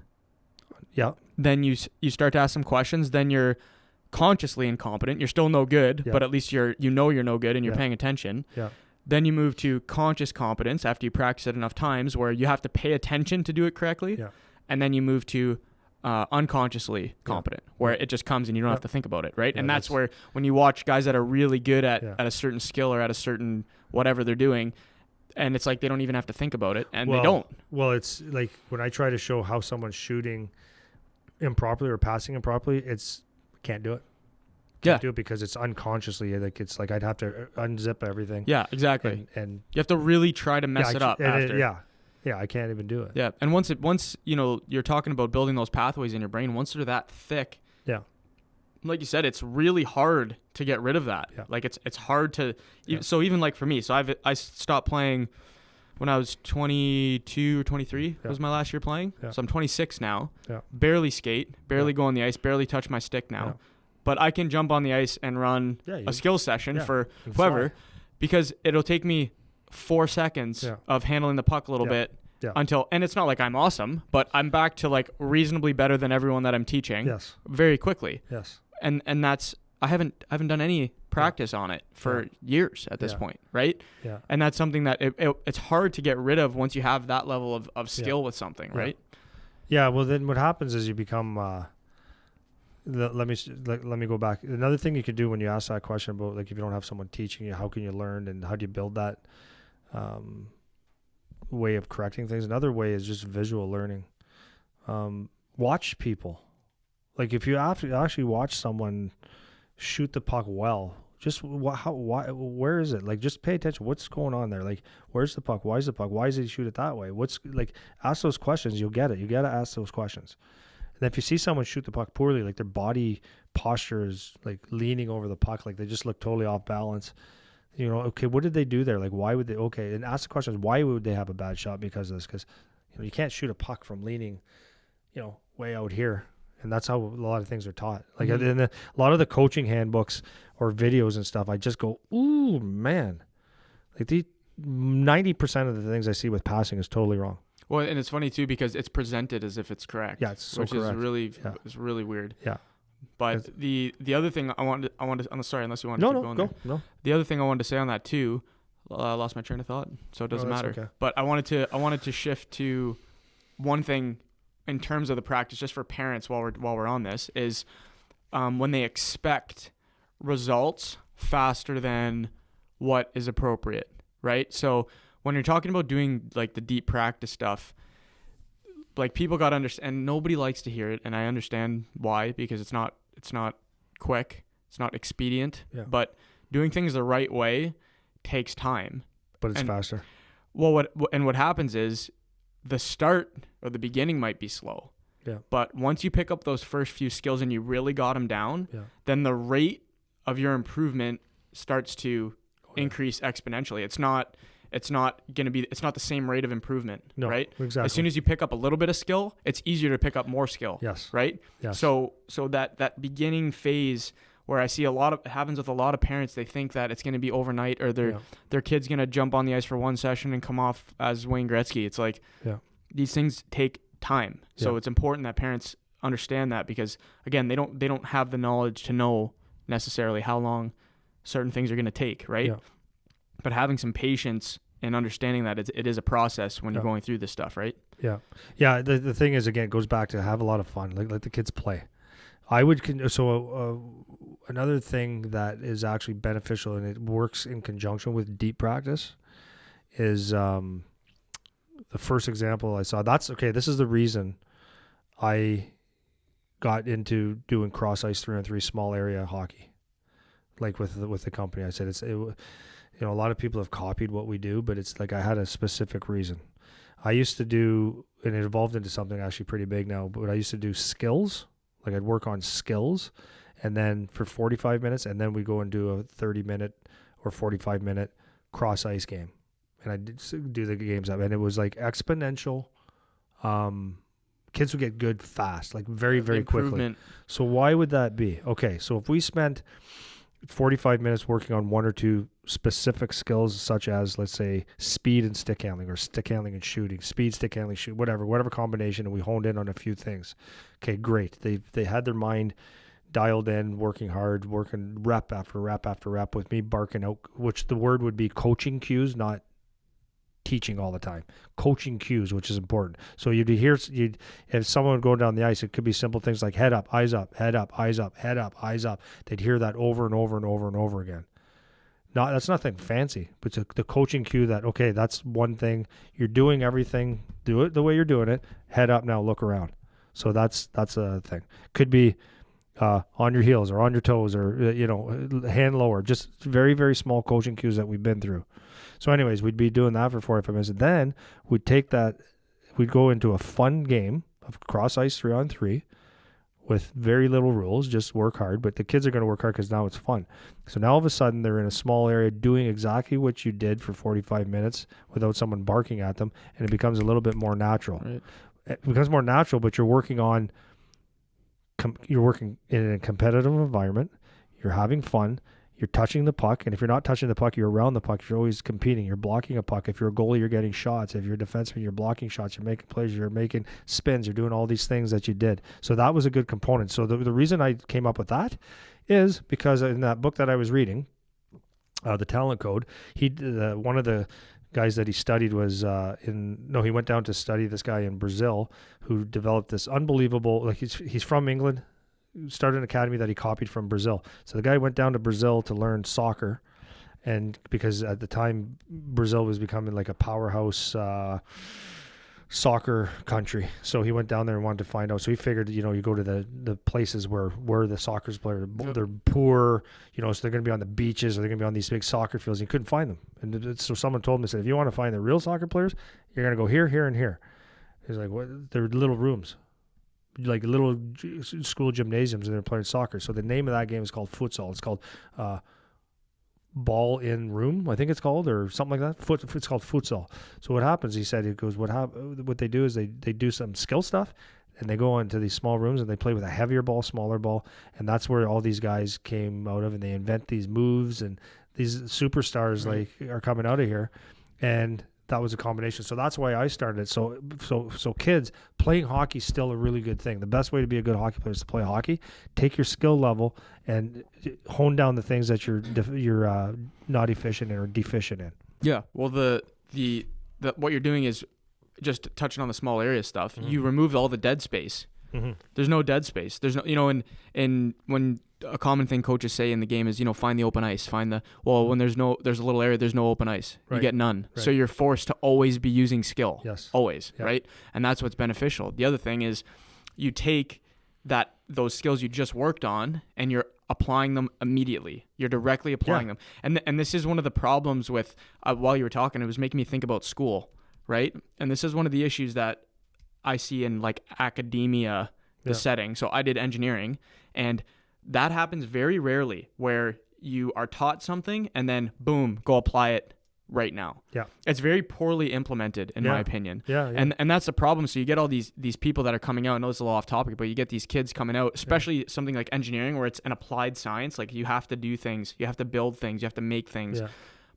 Yeah. Then you start to ask some questions. Then you're consciously incompetent. You're still no good, but at least you're no good and you're paying attention. Yeah. Then you move to conscious competence after you practice it enough times, where you have to pay attention to do it correctly. Yeah. And then you move to unconsciously competent, where it just comes and you don't have to think about it, right? Yeah, and that's where when you watch guys that are really good at a certain skill or at a certain whatever they're doing, and it's like they don't even have to think about it, and they don't. Well, it's like when I try to show how someone's shooting improperly or passing improperly, can't do it. Can't do it because it's unconsciously, like it's like I'd have to unzip everything. Yeah, exactly. And you have to really try to mess it up after. Yeah, I can't even do it. Yeah, and once you're talking about building those pathways in your brain, once they're that thick, like you said, it's really hard to get rid of that. Yeah. Like it's hard to. So even like for me, so I stopped playing when I was 22 or 23 was my last year playing. Yeah. So I'm 26 now. Yeah. Barely skate, barely go on the ice, barely touch my stick now. Yeah. But I can jump on the ice and run a skill session for whoever, because it'll take me 4 seconds of handling the puck a little bit until, and it's not like I'm awesome, but I'm back to like reasonably better than everyone that I'm teaching very quickly. Yes. And that's, I haven't done any practice on it for years at this point, right? Yeah. And that's something that it's hard to get rid of once you have that level of skill with something, right? Yeah. Well, then what happens is you become, let me go back. Another thing you could do when you ask that question about, like, if you don't have someone teaching you, how can you learn and how do you build that way of correcting things? Another way is just visual learning. Watch people. Like if you actually watch someone shoot the puck well, just where is it? Like just pay attention. What's going on there? Like where's the puck? Why is the puck? Why does he shoot it that way? What's like? Ask those questions. You'll get it. You got to ask those questions. And if you see someone shoot the puck poorly, like their body posture is like leaning over the puck, like they just look totally off balance. You know, okay, what did they do there? Like, why would they? Okay, and ask the questions. Why would they have a bad shot because of this? Because you can't shoot a puck from leaning, way out here, And that's how a lot of things are taught. Like Mhm. in a lot of the coaching handbooks or videos and stuff, I just go, ooh, man. Like 90% of the things I see with passing is totally wrong. Well, and it's funny too because it's presented as if it's correct. Yeah, it's so which correct. is really Yeah. is really weird. Yeah. But the other thing I wanted I'm sorry, unless you want to keep going go. there. No. The other thing I wanted to say on that too, I lost my train of thought, so it doesn't that's matter. okay. But I wanted to shift to one thing in terms of the practice, just for parents while we're on this, is when they expect results faster than what is appropriate, right? So when you're talking about doing like the deep practice stuff, like people got to understand, and nobody likes to hear it, and I understand why, because it's not quick, it's not expedient, but doing things the right way takes time. But it's faster. Well, what happens is the start or the beginning might be slow. Yeah. But once you pick up those first few skills and you really got them down, then the rate of your improvement starts to increase exponentially. It's not the same rate of improvement, right? Exactly. As soon as you pick up a little bit of skill, it's easier to pick up more skill. Yes. Right? Yes. So that beginning phase where I see it happens with a lot of parents, they think that it's going to be overnight, or their kid's going to jump on the ice for one session and come off as Wayne Gretzky. It's like these things take time. So it's important that parents understand that, because again, they don't have the knowledge to know necessarily how long certain things are going to take, right? Yeah. But having some patience and understanding that it is a process when you're going through this stuff, right? Yeah. Yeah. The thing is, again, it goes back to have a lot of fun. Like let the kids play. Another thing that is actually beneficial, and it works in conjunction with deep practice, is the first example I saw. This is the reason I got into doing cross ice 3-on-3 small area hockey, like with the company. I said a lot of people have copied what we do, but it's like I had a specific reason. I used to do, and it evolved into something actually pretty big now, but I used to do skills. Like I'd work on skills, and then for 45 minutes, and then we go and do a 30-minute or 45-minute cross ice game. And I did do the games up, and it was like exponential. Kids would get good fast, like very, very quickly. So why would that be? Okay, so if we spent 45 minutes working on one or two specific skills, such as, let's say, speed and stick handling, or stick handling and shooting, speed, stick handling, shoot, whatever combination, and we honed in on a few things. Okay, great. They had their mind dialed in, working hard, working rep after rep after rep with me barking out, which the word would be coaching cues, not teaching all the time. Coaching cues, which is important. So if someone would go down the ice, it could be simple things like head up, eyes up, head up, eyes up, head up, eyes up. They'd hear that over and over and over and over again. That's nothing fancy, but it's the coaching cue that, okay, that's one thing. You're doing everything. Do it the way you're doing it. Head up now, look around. So that's a thing. Could be on your heels or on your toes, or hand lower. Just very, very small coaching cues that we've been through. So anyways, we'd be doing that for 45 minutes. And then we'd go into a fun game of cross ice 3-on-3 with very little rules, just work hard. But the kids are going to work hard because now it's fun. So now all of a sudden they're in a small area doing exactly what you did for 45 minutes without someone barking at them. And it becomes a little bit more natural. Right. It becomes more natural, but you're working in a competitive environment. You're having fun. You're touching the puck, and if you're not touching the puck, you're around the puck. You're always competing. You're blocking a puck. If you're a goalie, you're getting shots. If you're a defenseman, you're blocking shots. You're making plays. You're making spins. You're doing all these things that you did. So that was a good component. So the reason I came up with that is because in that book that I was reading, The Talent Code, one of the guys that he studied was he went down to study this guy in Brazil who developed this unbelievable, like he's from England, started an academy that he copied from Brazil. So the guy went down to Brazil to learn soccer, and because at the time Brazil was becoming like a powerhouse soccer country, so he went down there and wanted to find out. So he figured, you go to the places where the soccer players, they're poor, so they're going to be on the beaches, or they're going to be on these big soccer fields. And he couldn't find them, and so someone told him, said, if you want to find the real soccer players, you're going to go here, here, and here. He's like, what? They're little rooms, like little school gymnasiums, and they're playing soccer. So the name of that game is called futsal. It's called ball in room, I think it's called, or something like that. It's called futsal. So what happens, he said, what they do is they do some skill stuff, and they go into these small rooms and they play with a heavier ball, smaller ball, and that's where all these guys came out of, and they invent these moves, and these superstars like are coming out of here, and that was a combination. So that's why I started it. So kids, playing hockey is still a really good thing. The best way to be a good hockey player is to play hockey. Take your skill level and hone down the things that you're not efficient in or deficient in. Yeah. Well, the what you're doing is just touching on the small area stuff. You removed all the dead space. There's no dead space. There's no, and when a common thing coaches say in the game is, find the open ice, when there's a little area, there's no open ice. You get none. Right. So you're forced to always be using skill. Yes. Always. Yep. Right. And that's what's beneficial. The other thing is you take those skills you just worked on and you're applying them immediately. You're directly applying them. And this is one of the problems with, while you were talking, it was making me think about school. Right. And this is one of the issues that I see in like academia, the setting. So I did engineering, and that happens very rarely where you are taught something and then boom, go apply it right now. Yeah. It's very poorly implemented in my opinion. Yeah. And that's the problem. So you get all these people that are coming out. I know it's a little off topic, but you get these kids coming out, especially something like engineering where it's an applied science. Like you have to do things, you have to build things, you have to make things. Yeah.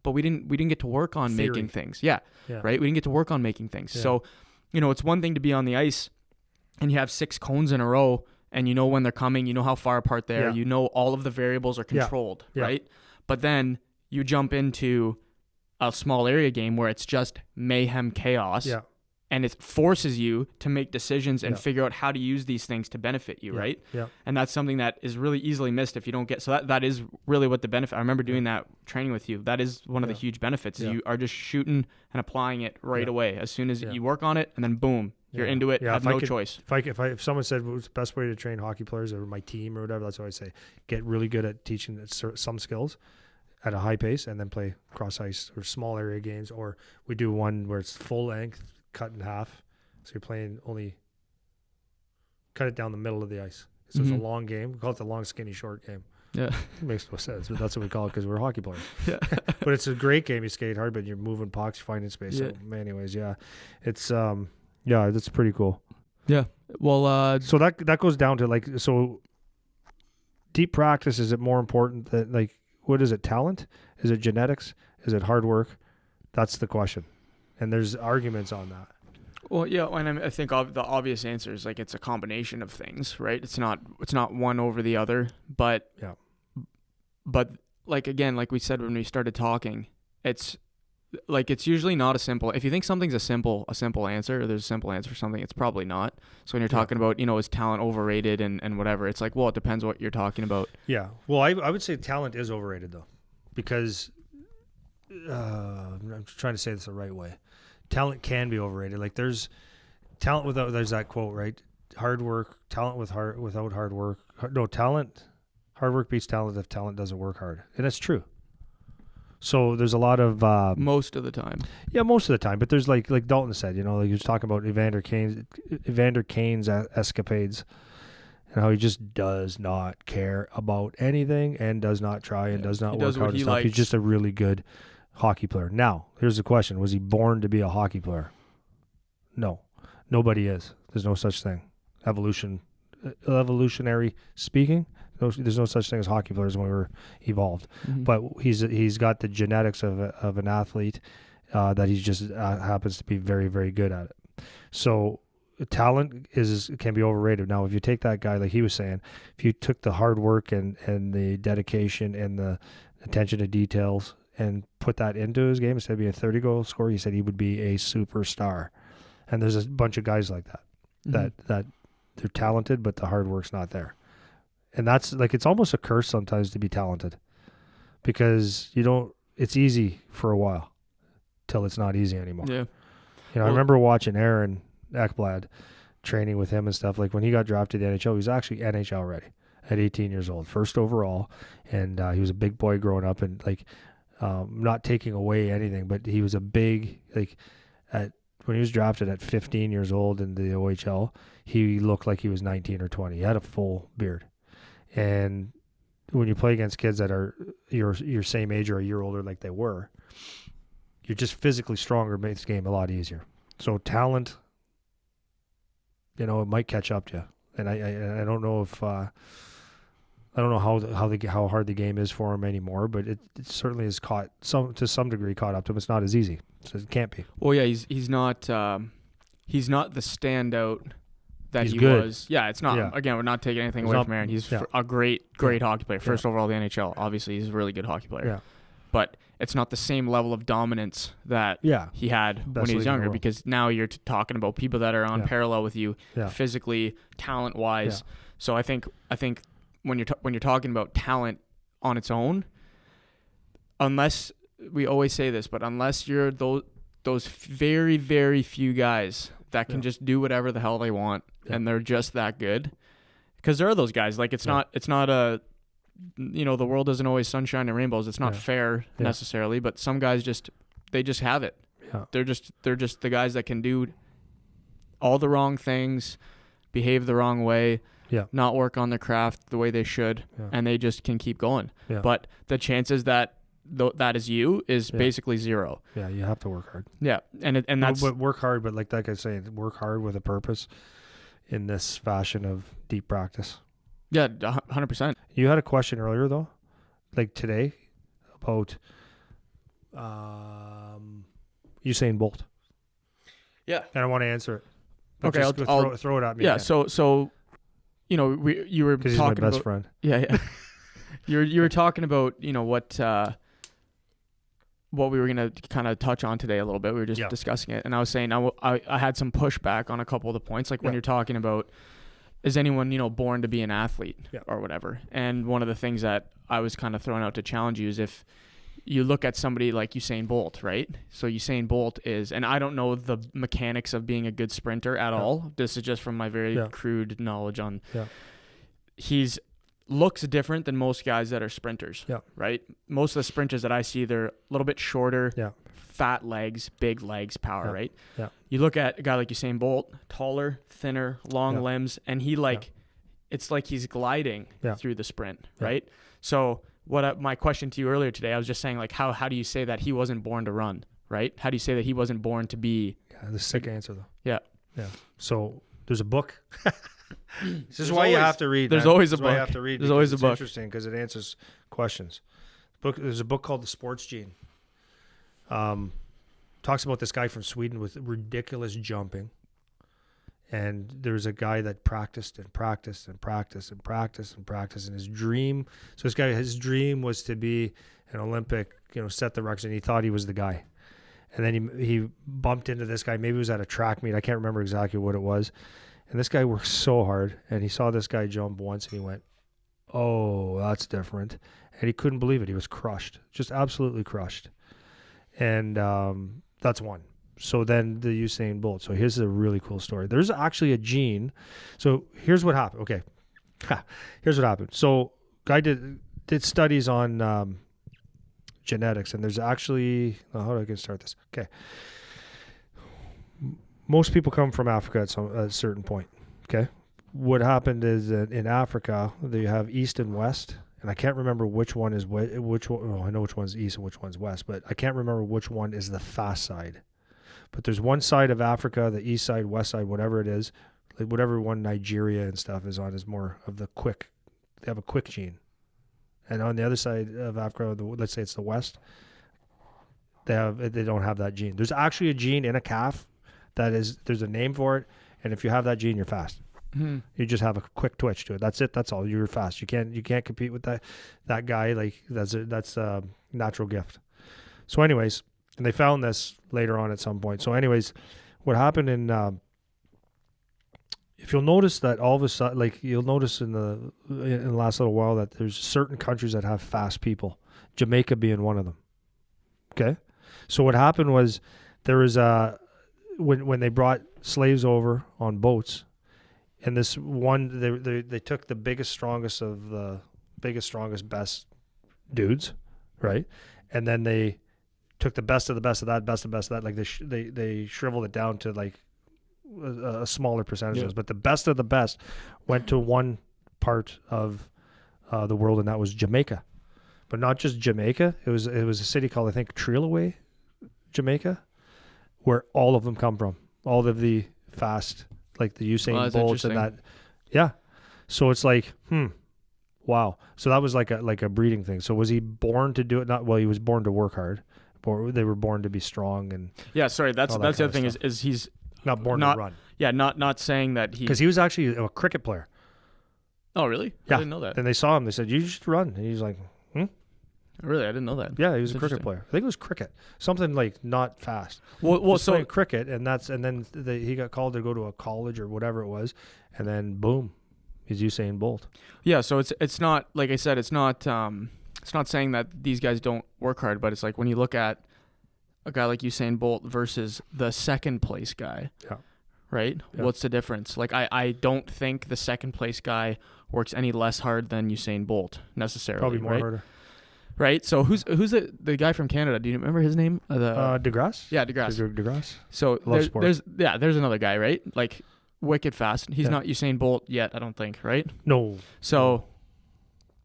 But we didn't get to work on making things. Yeah. Right. We didn't get to work on making things. Yeah. So, it's one thing to be on the ice and you have 6 cones in a row and you know when they're coming, you know how far apart they are, all of the variables are controlled, right? But then you jump into a small area game where it's just mayhem chaos. Yeah. And it forces you to make decisions and figure out how to use these things to benefit you, right? Yeah. And that's something that is really easily missed if you don't get. So that is really what the benefit. I remember doing that training with you. That is one of the huge benefits. You are just shooting and applying it right away. As soon as you work on it, and then boom, you're into it. Have no choice. If someone said what's the best way to train hockey players or my team or whatever, that's what I say. Get really good at teaching some skills at a high pace, and then play cross ice or small area games. Or we do one where it's full length, cut in half, so you're playing only cut it down the middle of the ice. So it's a long game. We call it the long, skinny, short game. Yeah, it makes no sense, but that's what we call it because we're hockey players. Yeah, but it's a great game. You skate hard, but you're moving pucks, finding space. Yeah. So, anyways, it's that's pretty cool. Yeah. Well, so that goes down to so deep practice. Is it more important than what is it? Talent? Is it genetics? Is it hard work? That's the question. And there's arguments on that. Well, yeah, and I think the obvious answer is it's a combination of things, right? It's not one over the other, but again, like we said when we started talking, it's usually not a simple. If you think something's a simple answer, or there's a simple answer for something, it's probably not. So when you're talking about is talent overrated and whatever, it's it depends what you're talking about. Yeah, well, I would say talent is overrated though, because I'm trying to say this the right way. Talent can be overrated. There's talent there's that quote, right? Hard work, without hard work. Hard work beats talent if talent doesn't work hard. And that's true. So there's a lot of most of the time. Yeah, most of the time. But there's like Dalton said, he was talking about Evander Kane's escapades and how he just does not care about anything and does not try and does not work hard and stuff. He's just a really good hockey player. Now, here's the question. Was he born to be a hockey player? No. Nobody is. There's no such thing. Evolutionary speaking, there's no such thing as hockey players when we were evolved. Mm-hmm. But he's got the genetics of an athlete that he just happens to be very, very good at it. So talent can be overrated. Now, if you take that guy, like he was saying, if you took the hard work and the dedication and the attention to details and put that into his game instead of being a 30-goal scorer, he said he would be a superstar. And there's a bunch of guys like that, that they're talented, but the hard work's not there. And that's it's almost a curse sometimes to be talented, because it's easy for a while till it's not easy anymore. Yeah. I remember watching Aaron Ekblad training with him and stuff. When he got drafted to the NHL, he was actually NHL ready at 18 years old, first overall. And he was a big boy growing up, and not taking away anything, but he was a big, when he was drafted at 15 years old in the OHL, he looked like he was 19 or 20. He had a full beard. And when you play against kids that are your same age or a year older like they were, you're just physically stronger, makes the game a lot easier. So talent it might catch up to you. And I don't know if I don't know how hard the game is for him anymore, but it certainly is to some degree caught up to him. It's not as easy, so it can't be. Well, yeah, he's not the standout that He's he good. was. Yeah, it's not. Yeah. Again, we're not taking anything away from Aaron. He's a great hockey player. First overall in the NHL. Obviously, he's a really good hockey player. Yeah. But it's not the same level of dominance that he had when he was younger, because now you're talking about people that are on parallel with you physically, talent-wise. Yeah. So I think when you're talking about talent on its own, unless we always say this, but unless you're those very, very few guys that can just do whatever the hell they want and they're just that good, because there are those guys. Like it's not a, the world doesn't always sunshine and rainbows. It's not fair necessarily, but some guys they just have it. Yeah. They're just the guys that can do all the wrong things, behave the wrong way, not work on their craft the way they should, and they just can keep going. Yeah. But the chances that is you is basically zero. Yeah, you have to work hard. Yeah, and that's but work hard, but like that guy saying, work hard with a purpose in this fashion of deep practice. Yeah, 100%. You had a question earlier though, like today, about Usain Bolt. Yeah, and I want to answer it. But okay, I'll throw it at me. Yeah, again. so you were talking he's my best friend. Yeah. You were talking about what we were gonna kind of touch on today a little bit. We were just discussing it, and I was saying I had some pushback on a couple of the points, like when you're talking about, is anyone born to be an athlete or whatever. And one of the things that I was kind of throwing out to challenge you is if you look at somebody like Usain Bolt, right? So Usain Bolt is, and I don't know the mechanics of being a good sprinter at all. This is just from my very crude knowledge on. Yeah. He's looks different than most guys that are sprinters, right? Most of the sprinters that I see, they're a little bit shorter, fat legs, big legs, power, right? Yeah. You look at a guy like Usain Bolt, taller, thinner, long limbs, and he it's like he's gliding through the sprint, right? So my question to you earlier today, I was just saying, like, how do you say that he wasn't born to run, right? How do you say that he wasn't born to be? Yeah, the sick answer though. Yeah. Yeah. So there's a book. This is why you have to read. There's always a book. You have to read. There's always a book. It's interesting because it answers questions. There's a book called The Sports Gene. Talks about this guy from Sweden with ridiculous jumping. And there's a guy that practiced and practiced and practiced and practiced and practiced. And his dream, his dream was to be an Olympic, set the records, and he thought he was the guy. And then he bumped into this guy. Maybe it was at a track meet. I can't remember exactly what it was. And this guy worked so hard, and he saw this guy jump once, and he went, "Oh, that's different." And he couldn't believe it. He was crushed, just absolutely crushed. And that's one. So then the Usain Bolt. So here's a really cool story. There's actually a gene. So here's what happened. Okay. Here's what happened. So guy did studies on genetics, and there's actually, how do I get start this? Okay. Most people come from Africa at a certain point. Okay. What happened is that in Africa, they have East and West, and I can't remember which one is which one. Oh, I know which one's East and which one's West, but I can't remember which one is the fast side. But there's one side of Africa, the east side, west side, whatever it is, like whatever one Nigeria and stuff is on is more of the quick. They have a quick gene. And on the other side of Africa, let's say it's the west, they don't have that gene. There's actually a gene in a calf there's a name for it, and if you have that gene, you're fast. Mm-hmm. You just have a quick twitch to it. That's it. That's all. You're fast. You can't compete with that guy. Like that's a natural gift. So anyways, and they found this later on at some point. So anyways, what happened in if you'll notice that all of a sudden, like you'll notice in the last little while that there's certain countries that have fast people, Jamaica being one of them. Okay. So what happened was there was when they brought slaves over on boats, and this one they took the biggest, strongest, best dudes, right? And then they took the best of the best of that, best of the best of that. Like they shriveled it down to like a smaller percentage. Yeah. But the best of the best went to one part of the world, and that was Jamaica. But not just Jamaica. It was a city called, I think, Trilaway, Jamaica, where all of them come from. All of the fast, like the Usain that's Bolts and interesting. that. Yeah. So it's like, wow. So that was like a breeding thing. So was he born to do it? Not well. He was born to work hard. They were born to be strong and Yeah, sorry. That's all that the kind other thing of stuff. is he's not born not to run. Yeah, not saying that he. Because he was actually a cricket player. Oh, really? Yeah. I didn't know that. And they saw him. They said, "You should run." And he's like, Really, I didn't know that. "Yeah, he was a That's cricket interesting. player. I think it was cricket, something like not fast. Well, Just so playing cricket, and then he got called to go to a college or whatever it was, and then boom, he's Usain Bolt. yeah, so it's not like I said, it's not saying that these guys don't work hard, but it's like when you look at a guy like Usain Bolt versus the second place guy, Yeah. right? Yeah. What's the difference? Like I don't think the second place guy works any less hard than Usain Bolt necessarily. Probably more right? harder. Right. So who's the guy from Canada? Do you remember his name? DeGrasse. Yeah, DeGrasse. DeGrasse. So Love sport. there's another guy, right? Like wicked fast. He's Yeah. not Usain Bolt yet, I don't think, right? No. So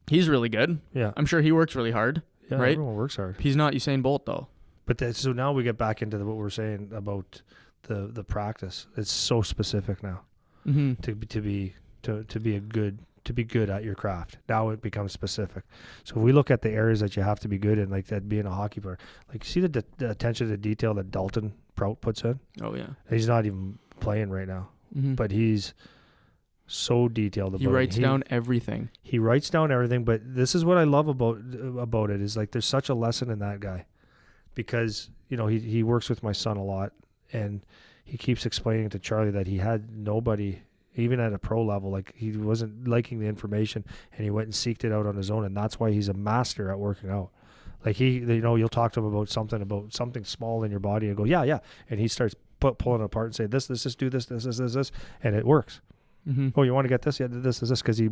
he's really good. Yeah. I'm sure he works really hard. Yeah. right? Everyone works hard. He's not Usain Bolt though. But so now we get back into what we're saying about the practice. It's so specific now Mm-hmm. to be good at your craft. Now it becomes specific. So if we look at the areas that you have to be good in, like that being a hockey player, like see the attention to detail that Dalton Prout puts in. Oh yeah. He's not even playing right now, Mm-hmm. but he's so detailed about He it. writes down everything. He writes down everything, but this is what I love about it is like there's such a lesson in that guy, because he works with my son a lot, and he keeps explaining to Charlie that he had nobody even at a pro level, like he wasn't liking the information, and he went and seeked it out on his own, and that's why he's a master at working out. Like you'll talk to him about something small in your body and go yeah, and he starts pulling it apart and say this do this, and it works. Mm-hmm. Oh, you want to get this? Yeah, this because he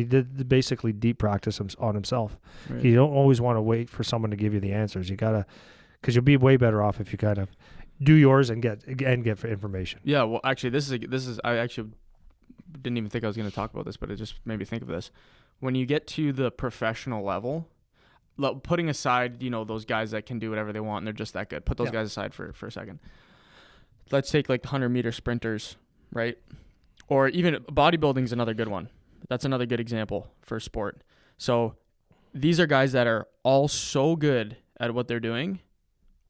did basically deep practice on himself. Right. You don't always want to wait for someone to give you the answers. You gotta, because you'll be way better off if you kind of do yours and get information. Yeah. Well, actually, this is I actually didn't even think I was going to talk about this, but it just made me think of this. When you get to the professional level, putting aside those guys that can do whatever they want and they're just that good, put those guys aside for a second. Let's take like 100-meter sprinters, right? Or even bodybuilding is another good one. That's another good example for sport. So these are guys that are all so good at what they're doing.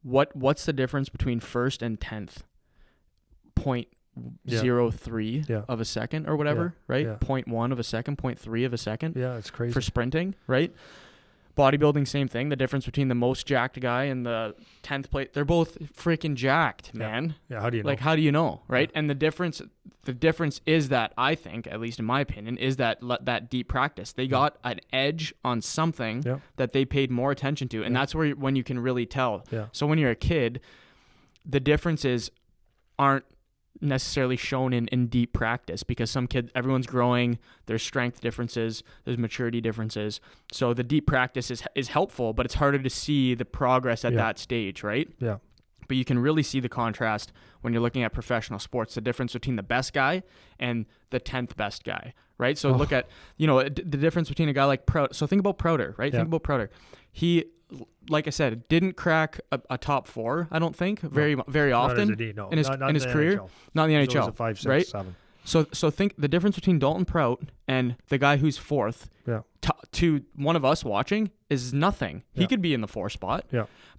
What's the difference between first and 10th? 0.03 of a second or whatever, right? Yeah. 0.1 of a second, 0.3 of a second. Yeah, it's crazy. For sprinting, right? Bodybuilding, same thing. The difference between the most jacked guy and the 10th place, they're both freaking jacked, man. Yeah, how do you know? Like, how do you know, right? Yeah. And the difference is that, I think, at least in my opinion, is that deep practice. They got an edge on something that they paid more attention to, and that's when you can really tell. Yeah. So when you're a kid, the differences aren't necessarily shown in deep practice, because everyone's growing, there's strength differences, there's maturity differences, so the deep practice is helpful, but it's harder to see the progress at that stage, right? Yeah. But you can really see the contrast when you're looking at professional sports, the difference between the best guy and the 10th best guy, right? So look at the difference between a guy like Prout. So think about Prouter, right? Think about Prouter. He, like I said, didn't crack a top 4, I don't think, very often in his career. NHL. Not in the NHL, It was a 5, 6, right? 7. So think the difference between Dalton Prout and the guy who's 4th to one of us watching is nothing. He could be in the 4 spot,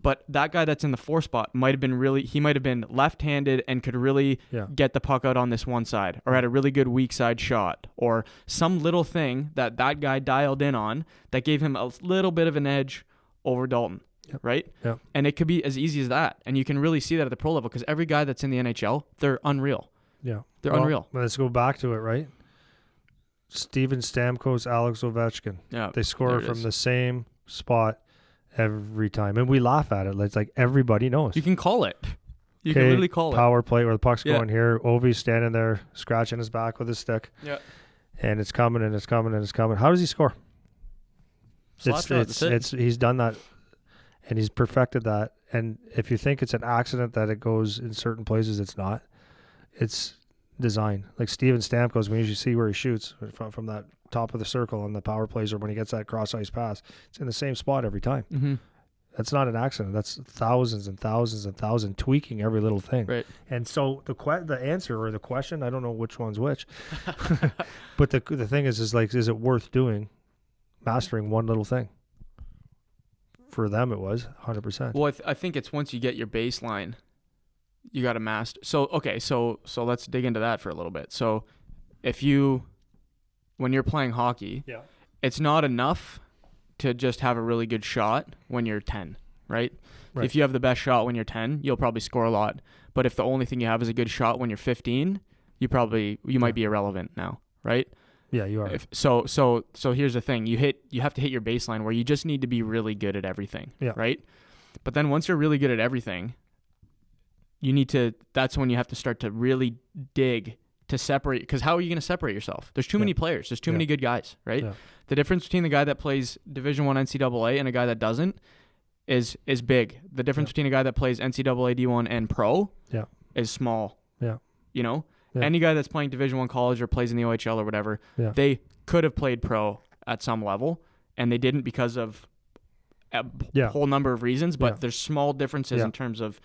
but that guy that's in the 4 spot might have been left-handed and could really get the puck out on this one side, or had a really good weak side shot, or some little thing that guy dialed in on that gave him a little bit of an edge over Dalton. Right? Yeah. And it could be as easy as that. And you can really see that at the pro level, because every guy that's in the NHL, they're unreal. Yeah. They're unreal. Let's go back to it, right? Steven Stamkos, Alex Ovechkin. Yeah. They score from the same spot every time. And we laugh at it. It's like everybody knows. You can call it. You can literally call it. Power play where the puck's going here. Ovi's standing there scratching his back with his stick. Yeah. And it's coming and it's coming and it's coming. How does he score? He's done that, and he's perfected that. And if you think it's an accident that it goes in certain places, it's not. It's design. Like Steven Stamkos, we usually see where he shoots from that top of the circle on the power plays, or when he gets that cross ice pass, it's in the same spot every time. Mm-hmm. That's not an accident. That's thousands and thousands and thousands tweaking every little thing. Right. And so the answer or the question, I don't know which one's which, but the thing is like, is it worth doing, mastering one little thing? For them, it was 100%. Well, I think it's once you get your baseline, you got to master. So, okay, so let's dig into that for a little bit. So when you're playing hockey, it's not enough to just have a really good shot when you're 10, right? If you have the best shot when you're 10, you'll probably score a lot. But if the only thing you have is a good shot when you're 15, you might be irrelevant now, right? Yeah, you are. So here's the thing. You have to hit your baseline where you just need to be really good at everything, right? But then once you're really good at everything, that's when you have to start to really dig to separate, because how are you going to separate yourself? There's too many players. There's too many good guys, right? Yeah. The difference between the guy that plays Division I NCAA and a guy that doesn't is big. The difference between a guy that plays NCAA D1 and pro is small. Yeah. You know? Yeah. Any guy that's playing Division I college or plays in the OHL or whatever, they could have played pro at some level, and they didn't because of a whole number of reasons, but there's small differences in terms of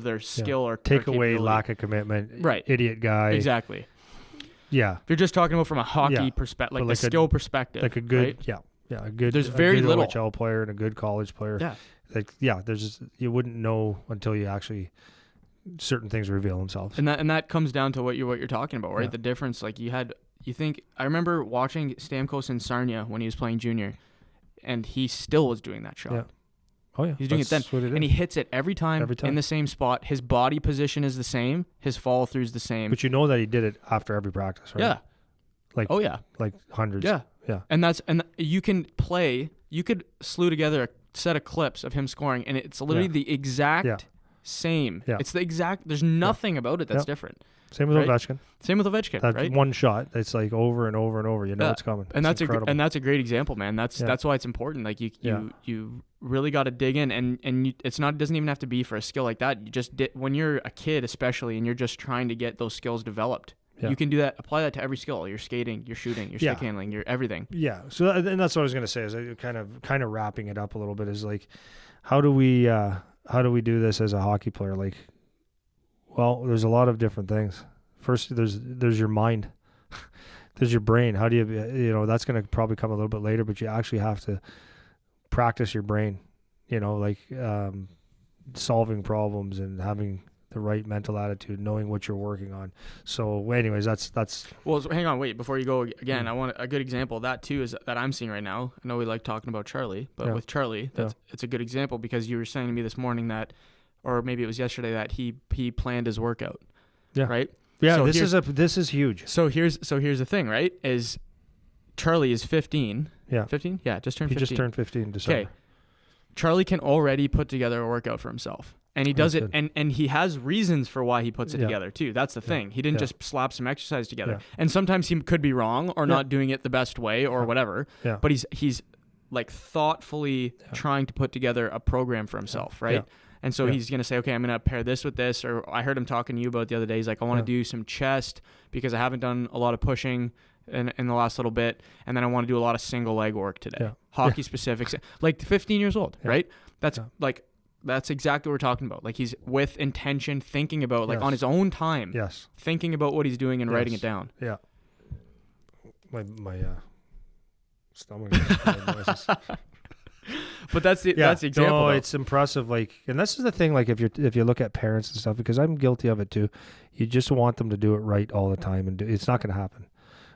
their skill or take away lack of commitment, right? Idiot guy, exactly. Yeah, if you're just talking about from a hockey perspective, like a skill perspective, like a good, right? A good. There's very little OHL player and a good college player. Yeah, there's just, you wouldn't know until you actually certain things reveal themselves. And that comes down to what you're talking about, right? Yeah. The difference, like I remember watching Stamkos in Sarnia when he was playing junior, and he still was doing that shot. Yeah. Oh yeah, he's doing it then, and he hits it every time in the same spot. His body position is the same. His follow through is the same. But you know that he did it after every practice, right? Yeah. Like like hundreds. Yeah. Yeah. And you could slew together a set of clips of him scoring, and it's literally the exact same. Yeah. It's the exact. There's nothing about it that's different. Same with Ovechkin. Same with Ovechkin, that right? One shot. It's like over and over and over. You know it's coming. And that's a great example, man. That's why it's important. Like you really got to dig in, and it doesn't even have to be for a skill like that. You just when you're a kid, especially, and you're just trying to get those skills developed. Yeah. You can do that. Apply that to every skill. Your skating, your shooting, your stick handling, your everything. Yeah. So and that's what I was gonna say. Is kind of wrapping it up a little bit. Is like, how do we do this as a hockey player? Like, well, there's a lot of different things. First, there's your mind, there's your brain. How do you that's going to probably come a little bit later, but you actually have to practice your brain. Like solving problems and having the right mental attitude, knowing what you're working on. So, anyways, that's. Well, hang on, wait. Before you go again, I want a good example of that too is that I'm seeing right now. I know we like talking about Charlie, but with Charlie, it's a good example because you were saying to me this morning that, or maybe it was yesterday, that he planned his workout. Yeah. Right. Yeah. So this is huge. So here's the thing, right? Is Charlie is 15. Yeah. 15. Yeah. Just turned 15. He just turned 15 in December. Okay. Charlie can already put together a workout for himself. And he does it, and he has reasons for why he puts it together too. That's the thing. He didn't just slap some exercise together. Yeah. And sometimes he could be wrong or not doing it the best way or whatever. Yeah. But he's like thoughtfully trying to put together a program for himself, right? Yeah. And so he's going to say, okay, I'm going to pair this with this. Or I heard him talking to you about the other day. He's like, I want to do some chest because I haven't done a lot of pushing in the last little bit. And then I want to do a lot of single leg work today. Yeah. Hockey specifics. Like 15 years old, right? That's exactly what we're talking about. Like he's with intention, thinking about like on his own time. Yes. Thinking about what he's doing and writing it down. Yeah. My stomach. But that's the example. No, it's impressive. Like, and this is the thing. Like, if you look at parents and stuff, because I'm guilty of it too. You just want them to do it right all the time, and it's not going to happen.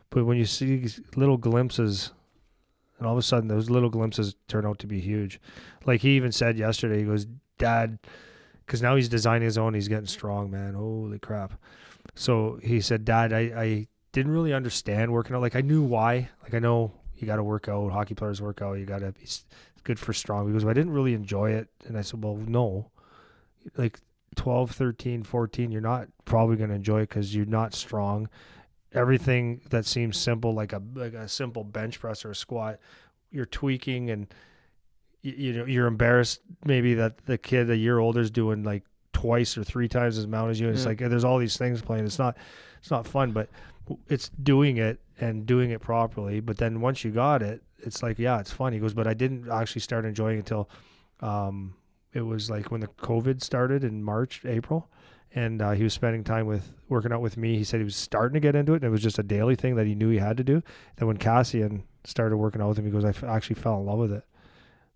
But when you see these little glimpses, and all of a sudden those little glimpses turn out to be huge. Like he even said yesterday, he goes, "Dad," because now he's designing his own. He's getting strong, man. Holy crap! So he said, "Dad, I didn't really understand working out. Like I knew why. Like I know you got to work out. Hockey players work out. You got to be good for strong." He goes, "But I didn't really enjoy it." And I said, "Well, no. Like 12, 13, 14, you're not probably going to enjoy it because you're not strong. Everything that seems simple, like a simple bench press or a squat, you're tweaking, and you're embarrassed maybe that the kid a year older is doing like twice or three times as amount as you. And it's like there's all these things playing. It's not fun, but it's doing it and doing it properly. But then once you got it, it's like, yeah, it's fun." He goes, "But I didn't actually start enjoying it until It was like when the COVID started in March, April, and he was spending time working out with me. He said he was starting to get into it, and it was just a daily thing that he knew he had to do. Then when Cassian started working out with him, he goes, actually fell in love with it.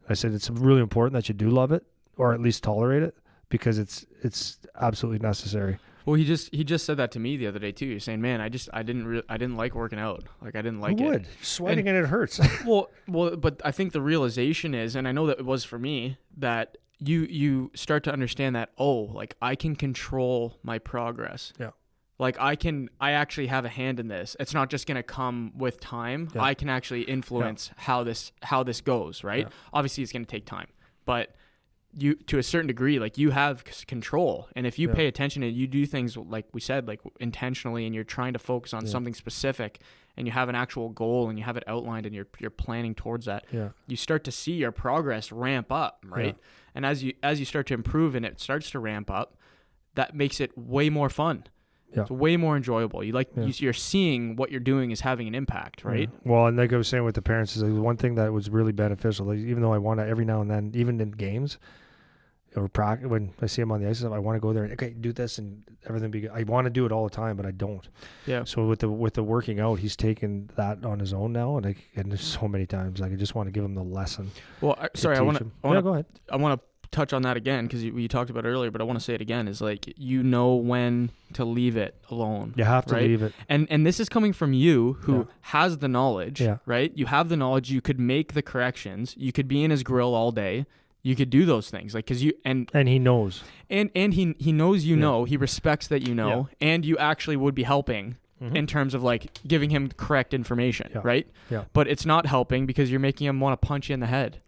I said, it's really important that you do love it, or at least tolerate it, because it's absolutely necessary. Well, he just said that to me the other day too. You're saying, man, I didn't like working out. Like I didn't like Who it. would? You're sweating and it hurts. well, but I think the realization is, and I know that it was for me, that you start to understand that, like I can control my progress. Yeah. Like I actually have a hand in this. It's not just going to come with time. Yeah. I can actually influence how this goes, right? Yeah. Obviously it's going to take time, but you, to a certain degree, like you have control. And if you pay attention and you do things, like we said, like intentionally, and you're trying to focus on something specific, and you have an actual goal and you have it outlined and you're planning towards that, you start to see your progress ramp up, right? Yeah. And as you start to improve and it starts to ramp up, that makes it way more fun. Yeah. It's way more enjoyable. You're seeing what you're doing is having an impact, right? Yeah. Well, and like I was saying with the parents, is like one thing that was really beneficial. Like, even though I want to every now and then, even in games or practice, when I see them on the ice, I want to go there and okay, do this and everything be good. I want to do it all the time, but I don't. Yeah. So with the working out, he's taken that on his own now, and there's so many times I just want to give him the lesson. Well, sorry, I want to. Go ahead. I want to touch on that again because you talked about it earlier, but I want to say it again, is like, when to leave it alone. You have to leave it. And this is coming from you who has the knowledge, right? You have the knowledge. You could make the corrections. You could be in his grill all day. You could do those things, like, because and he knows, and he knows, he respects that, and you actually would be helping. Mm-hmm. In terms of like giving him correct information, right? Yeah. But it's not helping because you're making him want to punch you in the head.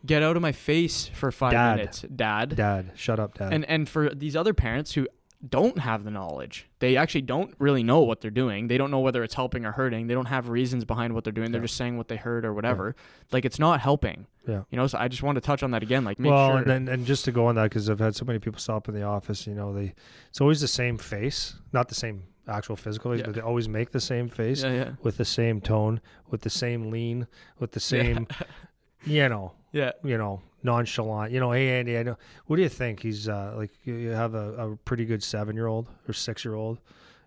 Get out of my face for 5 minutes, Dad. Dad, shut up, Dad. And for these other parents who don't have the knowledge, they actually don't really know what they're doing. They don't know whether it's helping or hurting. They don't have reasons behind what they're doing. They're just saying what they heard or whatever. Like, it's not helping. Yeah. So I just want to touch on that again. Like, make sure. And just to go on that, because I've had so many people stop in the office. It's always the same face, not the same actual physical face, but they always make the same face with the same tone, with the same lean, with the same, nonchalant. Hey Andy, I know. What do you think? He's you have a pretty good 7-year-old or 6-year-old,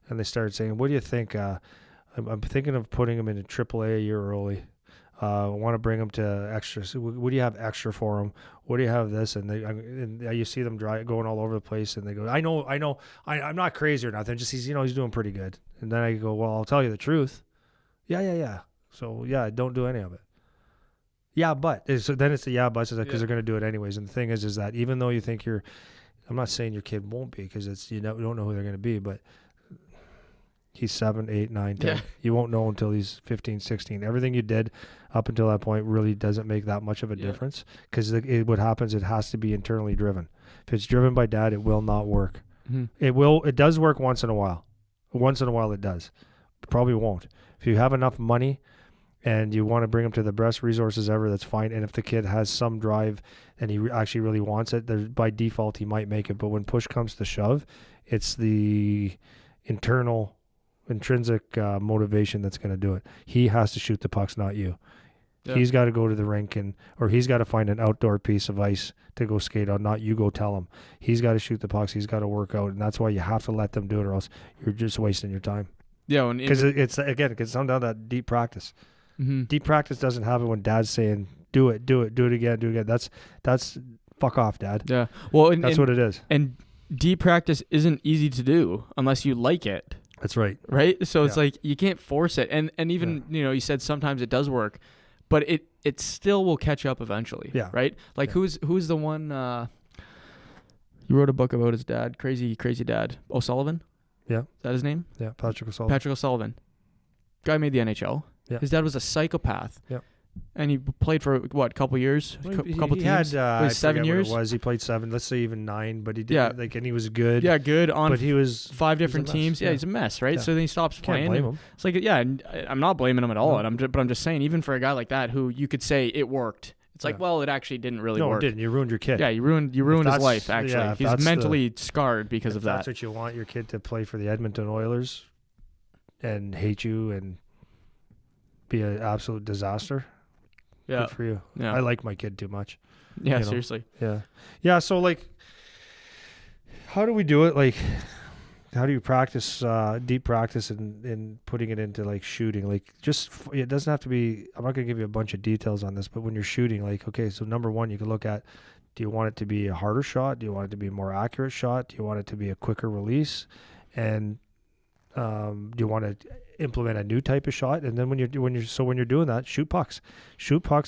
and they started saying, "What do you think? I'm thinking of putting him in a AAA a year early. I want to bring him to extra. So what do you have extra for him? What do you have this?" And you see them going all over the place, and they go, I know, I'm not crazy or nothing. Just he's doing pretty good. And then I go, well, I'll tell you the truth. Yeah. So don't do any of it. Yeah, but so then it's the buts because they're going to do it anyways. And the thing is that even though you think I'm not saying your kid won't be, because it's you don't know who they're going to be, but he's 7, 8, 9, 10. Yeah. You won't know until he's 15, 16. Everything you did up until that point really doesn't make that much of a difference, because what happens, it has to be internally driven. If it's driven by Dad, it will not work. Mm-hmm. It does work once in a while. Once in a while it does. It probably won't. If you have enough money and you want to bring him to the best resources ever, that's fine. And if the kid has some drive and he actually really wants it, by default he might make it. But when push comes to shove, it's the intrinsic motivation that's going to do it. He has to shoot the pucks, not you. Yeah. He's got to go to the rink or he's got to find an outdoor piece of ice to go skate on, not you go tell him. He's got to shoot the pucks. He's got to work out, and that's why you have to let them do it, or else you're just wasting your time. Yeah, because it comes down to that deep practice. Mm-hmm. Deep practice doesn't happen when Dad's saying, do it again. That's fuck off, Dad. Yeah, well, that's what it is. And deep practice isn't easy to do unless you like it. That's right. Right? So it's like you can't force it. And even, you said sometimes it does work, but it still will catch up eventually. Yeah. Right? Like who's the one you wrote a book about his dad, crazy dad, O'Sullivan? Yeah. Is that his name? Yeah, Patrick O'Sullivan. Guy made the NHL. Yeah. His dad was a psychopath. Yeah. And he played for a couple years, couple teams. He had 7 years. What it was. He played 7. Let's say even 9. But he did. Yeah. And he was good. Yeah, good on. But he was 5 different teams. Yeah, he's a mess, right? Yeah. So then he stops playing. Can't blame him. It's like, I'm not blaming him at all. No. But I'm just saying, even for a guy like that, who you could say it worked, it's like, well, it actually didn't really work. No, it didn't. You ruined your kid. Yeah, you ruined his life. Actually, he's mentally scarred because of that. That's what you want your kid to play for the Edmonton Oilers, and hate you and be an absolute disaster. Yeah. Good for you. Yeah. I like my kid too much. Yeah, you know? seriously. Yeah. Yeah. So like, how do we do it? Like, how do you practice, deep practice in putting it into like shooting? Like it doesn't have to be, I'm not going to give you a bunch of details on this, but when you're shooting, like, okay, so number one, you can look at, do you want it to be a harder shot? Do you want it to be a more accurate shot? Do you want it to be a quicker release? And do you want to implement a new type of shot? And then when you're doing that, shoot pucks,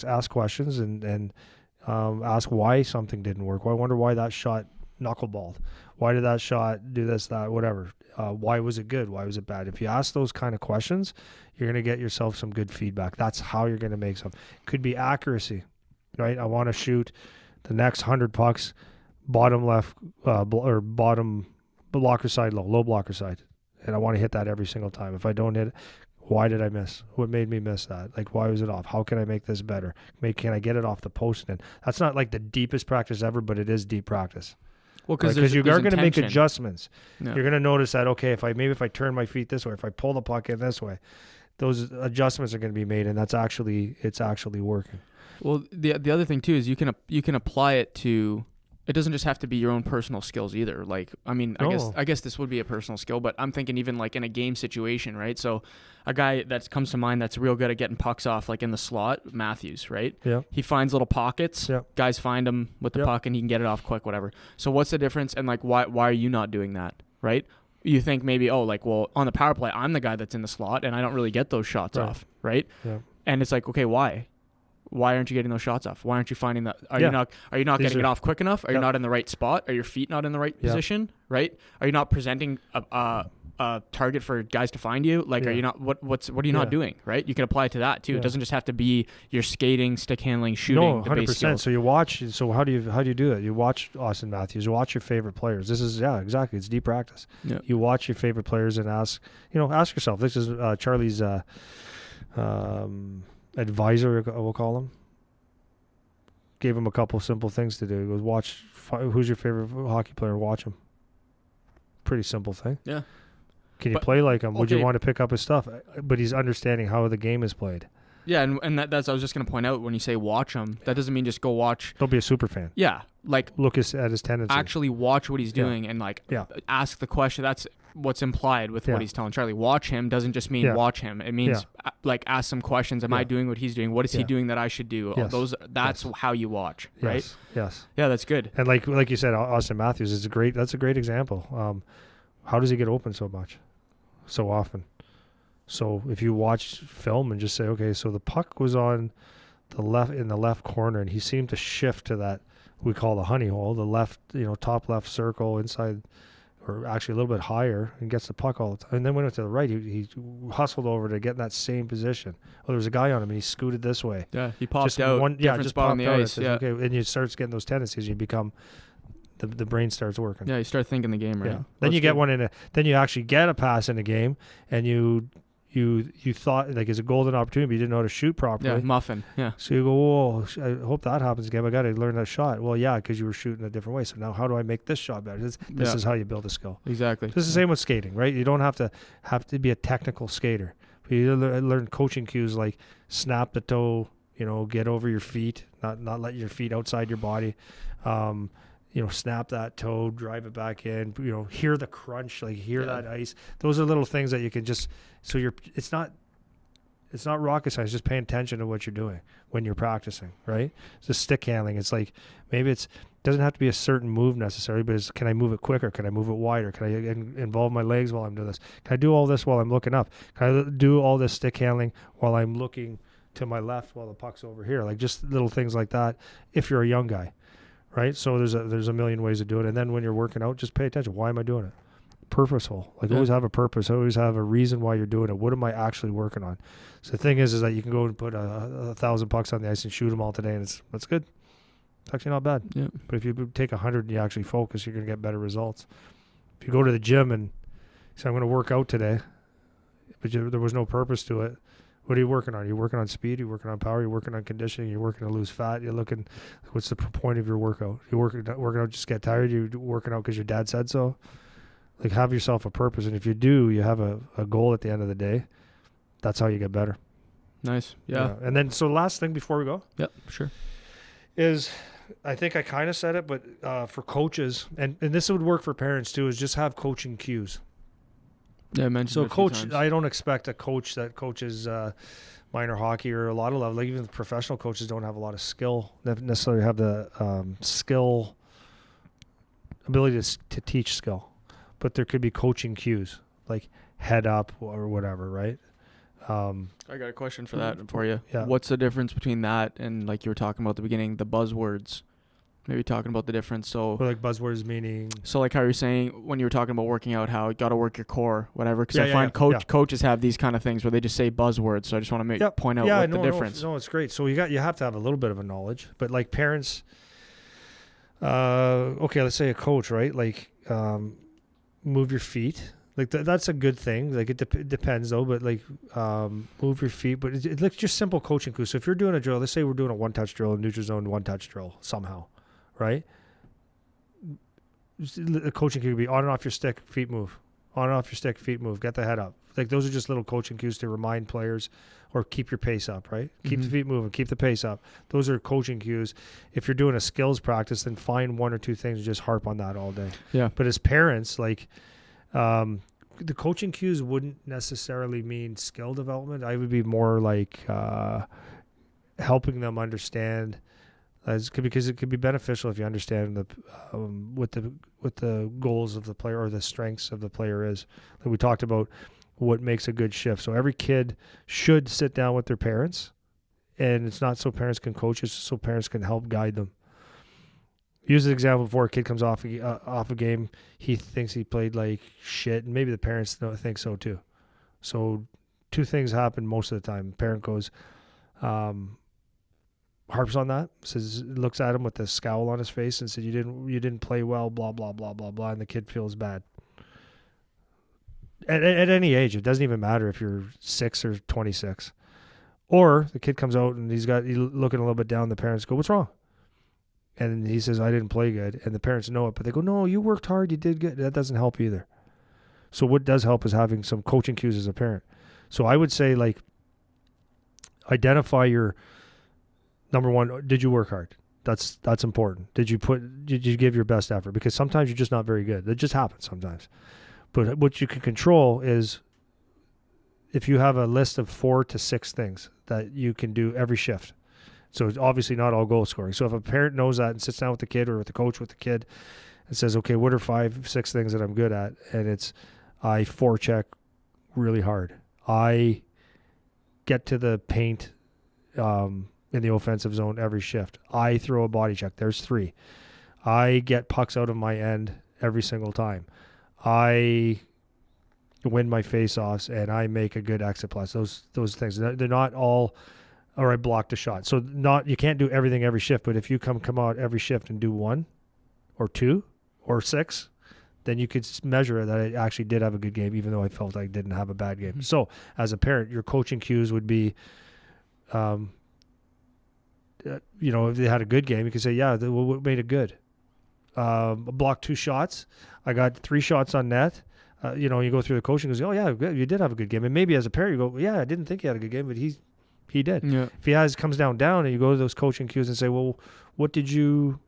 ask questions, and ask why something didn't work. Well, I wonder why that shot knuckleballed. Why did that shot do this, that, whatever? Why was it good? Why was it bad? If you ask those kind of questions, you're going to get yourself some good feedback. That's how you're going to make some. Could be accuracy, right? I want to shoot the next 100 pucks, bottom left, or bottom blocker side, low blocker side. And I want to hit that every single time. If I don't hit it, why did I miss? What made me miss that? Like, why was it off? How can I make this better? Can I get it off the post? And that's not like the deepest practice ever, but it is deep practice. Well, because you are going to make intention. adjustments. Yeah. You're going to notice that, okay, if I turn my feet this way, if I pull the puck in this way, those adjustments are going to be made, and it's actually working. Well, the other thing too is you can apply it to. It doesn't just have to be your own personal skills either. Like, I mean, I guess this would be a personal skill, but I'm thinking even like in a game situation, right? So a guy that comes to mind that's real good at getting pucks off, like in the slot, Matthews, right? Yeah. He finds little pockets. Yeah. Guys find him with the puck and he can get it off quick, whatever. So what's the difference? And like, why are you not doing that, right? You think maybe, on the power play, I'm the guy that's in the slot and I don't really get those shots off, right? Yeah. And it's like, okay, why? Why aren't you getting those shots off? Why aren't you finding that? Are you not getting it off quick enough? Are you not in the right spot? Are your feet not in the right position? Right? Are you not presenting a target for guys to find you? Like, are you not? What are you not doing? Right? You can apply it to that too. It doesn't just have to be your skating, stick handling, shooting. No, 100%. So you watch. So how do you do it? You watch Austin Matthews. You watch your favorite players. This is exactly. It's deep practice. Yeah. You watch your favorite players and ask yourself. This is Charlie's. Advisor, we'll call him. Gave him a couple simple things to do. He goes, watch who's your favorite hockey player. Watch him. Pretty simple thing. Yeah. Can you play like him? Would you want to pick up his stuff? But he's understanding how the game is played. Yeah, and that's I was just going to point out when you say watch him, that doesn't mean just go watch. Don't be a super fan. Yeah, like look at his tendencies. Actually watch what he's doing and ask the question. That's what's implied with what he's telling Charlie. Watch him doesn't just mean watch him. It means like ask some questions. Am I doing what he's doing? What is he doing that I should do? Yes. That's how you watch, right? Yes. Yeah, that's good. And like you said, Austin Matthews is that's a great example. How does he get open so much, so often? So if you watch film and just say, okay, so the puck was on the left in the left corner, and he seemed to shift to that we call the honey hole, the left, top left circle inside, or actually a little bit higher, and gets the puck all the time. And then when it went to the right, he hustled over to get in that same position. Oh, there was a guy on him, and he scooted this way. Yeah, he popped out. Different spot on the ice. Yeah. Okay, and you start getting those tendencies. You become the brain starts working. Yeah, you start thinking the game right. Yeah. Then you get then you actually get a pass in a game, and you thought like it's a golden opportunity, but you didn't know how to shoot properly. Yeah, muffin. Yeah. So you go, whoa, I hope that happens again. I got to learn that shot. Well, yeah, because you were shooting a different way. So now how do I make this shot better? This is how you build a skill. Exactly. This is the same with skating, right? You don't have to be a technical skater. But you learn coaching cues like snap the toe, get over your feet, not let your feet outside your body. Snap that toe, drive it back in, hear the crunch, like hear that ice. Those are little things that you can just, it's not rocket science, just paying attention to what you're doing when you're practicing, right? It's just stick handling. It's like, maybe doesn't have to be a certain move necessarily, but can I move it quicker? Can I move it wider? Can I involve my legs while I'm doing this? Can I do all this while I'm looking up? Can I do all this stick handling while I'm looking to my left while the puck's over here? Like just little things like that if you're a young guy. Right, so there's a million ways to do it, and then when you're working out, just pay attention. Why am I doing it? Purposeful. Like always have a purpose. Always have a reason why you're doing it. What am I actually working on? So the thing is that you can go and put 1,000 pucks on the ice and shoot them all today, and that's good. It's actually not bad. Yeah. But if you take 100 and you actually focus, you're gonna get better results. If you go to the gym and say I'm going to work out today, but there was no purpose to it. What are you working on? Are you working on speed? Are you working on power? Are you working on conditioning? You're working to lose fat? You're looking, what's the point of your workout? You're working out just get tired? You're working out because your dad said so? Like have yourself a purpose. And if you do, you have a goal at the end of the day. That's how you get better. Nice. Yeah. And then, so last thing before we go Yep. Sure. is, I think I kind of said it, but for coaches, and this would work for parents too, is just have coaching cues. Yeah, I mentioned So it a few coach, times. I don't expect a coach that coaches minor hockey or a lot of level, like even the professional coaches don't have a lot of skill, they don't necessarily have the skill ability to teach skill, but there could be coaching cues like head up or whatever, right? I got a question for that for you. Yeah. What's the difference between that and, like you were talking about at the beginning, the buzzwords? Maybe talking about the difference. So, Or like buzzwords meaning. so like how you're saying when you were talking about working out, how you got to work your core, whatever. Because Yeah, I yeah, find yeah, yeah. coaches have these kind of things where they just say buzzwords. So I just want to point out what the difference. No, it's great. So you have to have a little bit of a knowledge, but like parents, okay, let's say a coach, right? Like, move your feet. Like that's a good thing. Like it depends though, but like, move your feet. But it's like just simple coaching clues. So if you're doing a drill, let's say we're doing a 1-touch drill, a neutral zone 1-touch drill somehow, right? The coaching cue could be on and off your stick, feet move. On and off your stick, feet move. Get the head up. Like those are just little coaching cues to remind players, or keep your pace up, right? Keep the feet moving, keep the pace up. Those are coaching cues. If you're doing a skills practice, then find one or two things and just harp on that all day. Yeah. But as parents, like, the coaching cues wouldn't necessarily mean skill development. I would be more like helping them understand, because it could be beneficial if you understand what the goals of the player or the strengths of the player is. Like we talked about what makes a good shift. So every kid should sit down with their parents, and it's not so parents can coach, it's so parents can help guide them. Use an example before a kid comes off a game, he thinks he played like shit, and maybe the parents think so too. So two things happen most of the time. The parent goes, harps on that, looks at him with a scowl on his face and said, you didn't play well, blah, blah, blah, blah, blah, and the kid feels bad. At any age, it doesn't even matter if you're 6 or 26. Or the kid comes out and he's looking a little bit down, the parents go, what's wrong? And he says, I didn't play good. And the parents know it, but they go, no, you worked hard, you did good. That doesn't help either. So what does help is having some coaching cues as a parent. So I would say, like, identify your, number one, did you work hard? That's important. Did you give your best effort? Because sometimes you're just not very good. That just happens sometimes. But what you can control is if you have a list of 4 to 6 things that you can do every shift. So it's obviously not all goal scoring. So if a parent knows that and sits down with the kid or with the coach with the kid and says, okay, what are 5, 6 things that I'm good at? And it's, I forecheck really hard. I get to the paint in the offensive zone every shift. I throw a body check. There's 3. I get pucks out of my end every single time. I win my face-offs and I make a good exit plus. Those things. They're not all, or I blocked a shot. So you can't do everything every shift, but if you come out every shift and do 1 or 2 or 6, then you could measure that I actually did have a good game, even though I felt I didn't have a bad game. Mm-hmm. So as a parent, your coaching cues would be, if they had a good game, you could say, yeah, what made it good? Blocked 2 shots. I got 3 shots on net. You go through the coaching and say, oh yeah, good. You did have a good game. And maybe as a parent, you go, yeah, I didn't think he had a good game, but he did. Yeah. If he comes down, and you go to those coaching cues and say, well, did you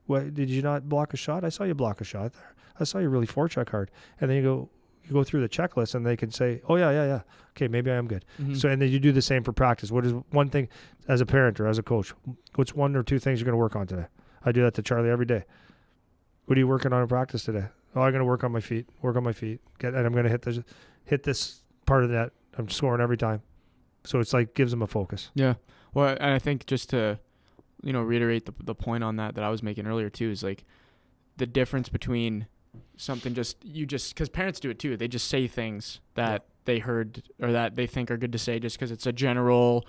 not block a shot? I saw you block a shot there. I saw you really forecheck hard. And then you go through the checklist and they can say, oh yeah. Okay, maybe I am good. Mm-hmm. So, and then you do the same for practice. What is one thing as a parent or as a coach? What's 1 or 2 things you're going to work on today? I do that to Charlie every day. What are you working on in practice today? Oh, I'm going to work on my feet. And I'm going to hit this part of the net. I'm scoring every time. So it's like gives them a focus. Yeah. Well, and I think just to, reiterate the point on that I was making earlier too, is like the difference between something because parents do it too. They just say things that they heard or that they think are good to say just because it's a general,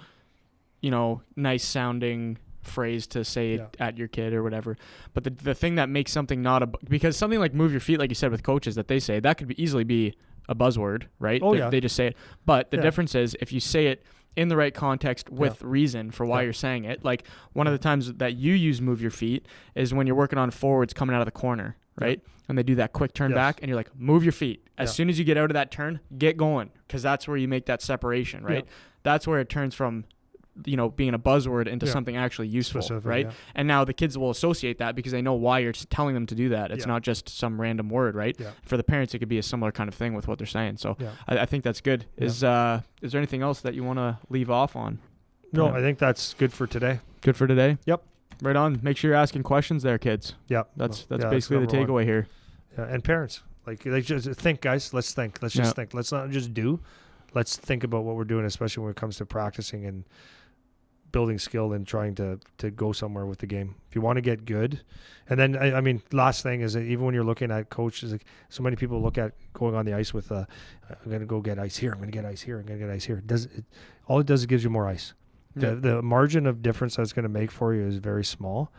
nice sounding phrase to say at your kid or whatever. But the thing that makes something because something like move your feet, like you said with coaches that they say, that could easily be a buzzword, right? Oh, they just say it. But the difference is if you say it in the right context with reason for why you're saying it. Like one of the times that you use move your feet is when you're working on forwards coming out of the corner, right? And they do that quick turn Yes. back, and you're like, move your feet. As Yeah. soon as you get out of that turn, get going, because that's where you make that separation, right? Yeah. That's where it turns from, being a buzzword into Yeah. something actually useful, Specific, right? yeah. And now the kids will associate that because they know why you're telling them to do that. It's Yeah. not just some random word, right? Yeah. For the parents, it could be a similar kind of thing with what they're saying. So Yeah. I think that's good. Yeah. Is there anything else that you want to leave off on? No, Yeah. I think that's good for today. Good for today? Yep. Right on. Make sure you're asking questions there, kids. Yeah. That's Yeah, basically the number one. takeaway here. Yeah, and parents, like just think, guys. Let's think. Let's just think. Let's not just do. Let's think about what we're doing, especially when it comes to practicing and building skill and trying to go somewhere with the game. If you want to get good, and then I mean, last thing is that even when you're looking at coaches, like so many people look at going on the ice with, I'm going to go get ice here. I'm going to get ice here. I'm going to get ice here. All it does is gives you more ice. Yeah. The margin of difference that's going to make for you is very small.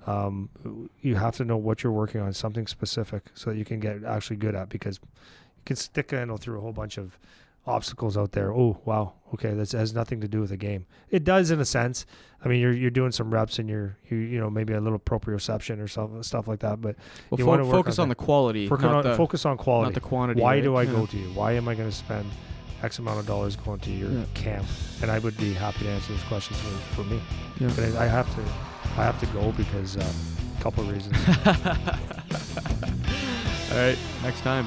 You have to know what you're working on, something specific, so that you can get actually good at, because you can stick a handle through a whole bunch of obstacles out there. Oh, wow. Okay. That has nothing to do with the game. It does in a sense. I mean, you're doing some reps and you maybe a little proprioception or stuff like that, but Well, you want to focus on the quality, focus on quality, not the quantity. Why right? do I Yeah. go to you? Why am I going to spend X amount of dollars going to your camp? And I would be happy to answer those questions for me. Yeah. But I have to go because a couple of reasons. All right. Next time.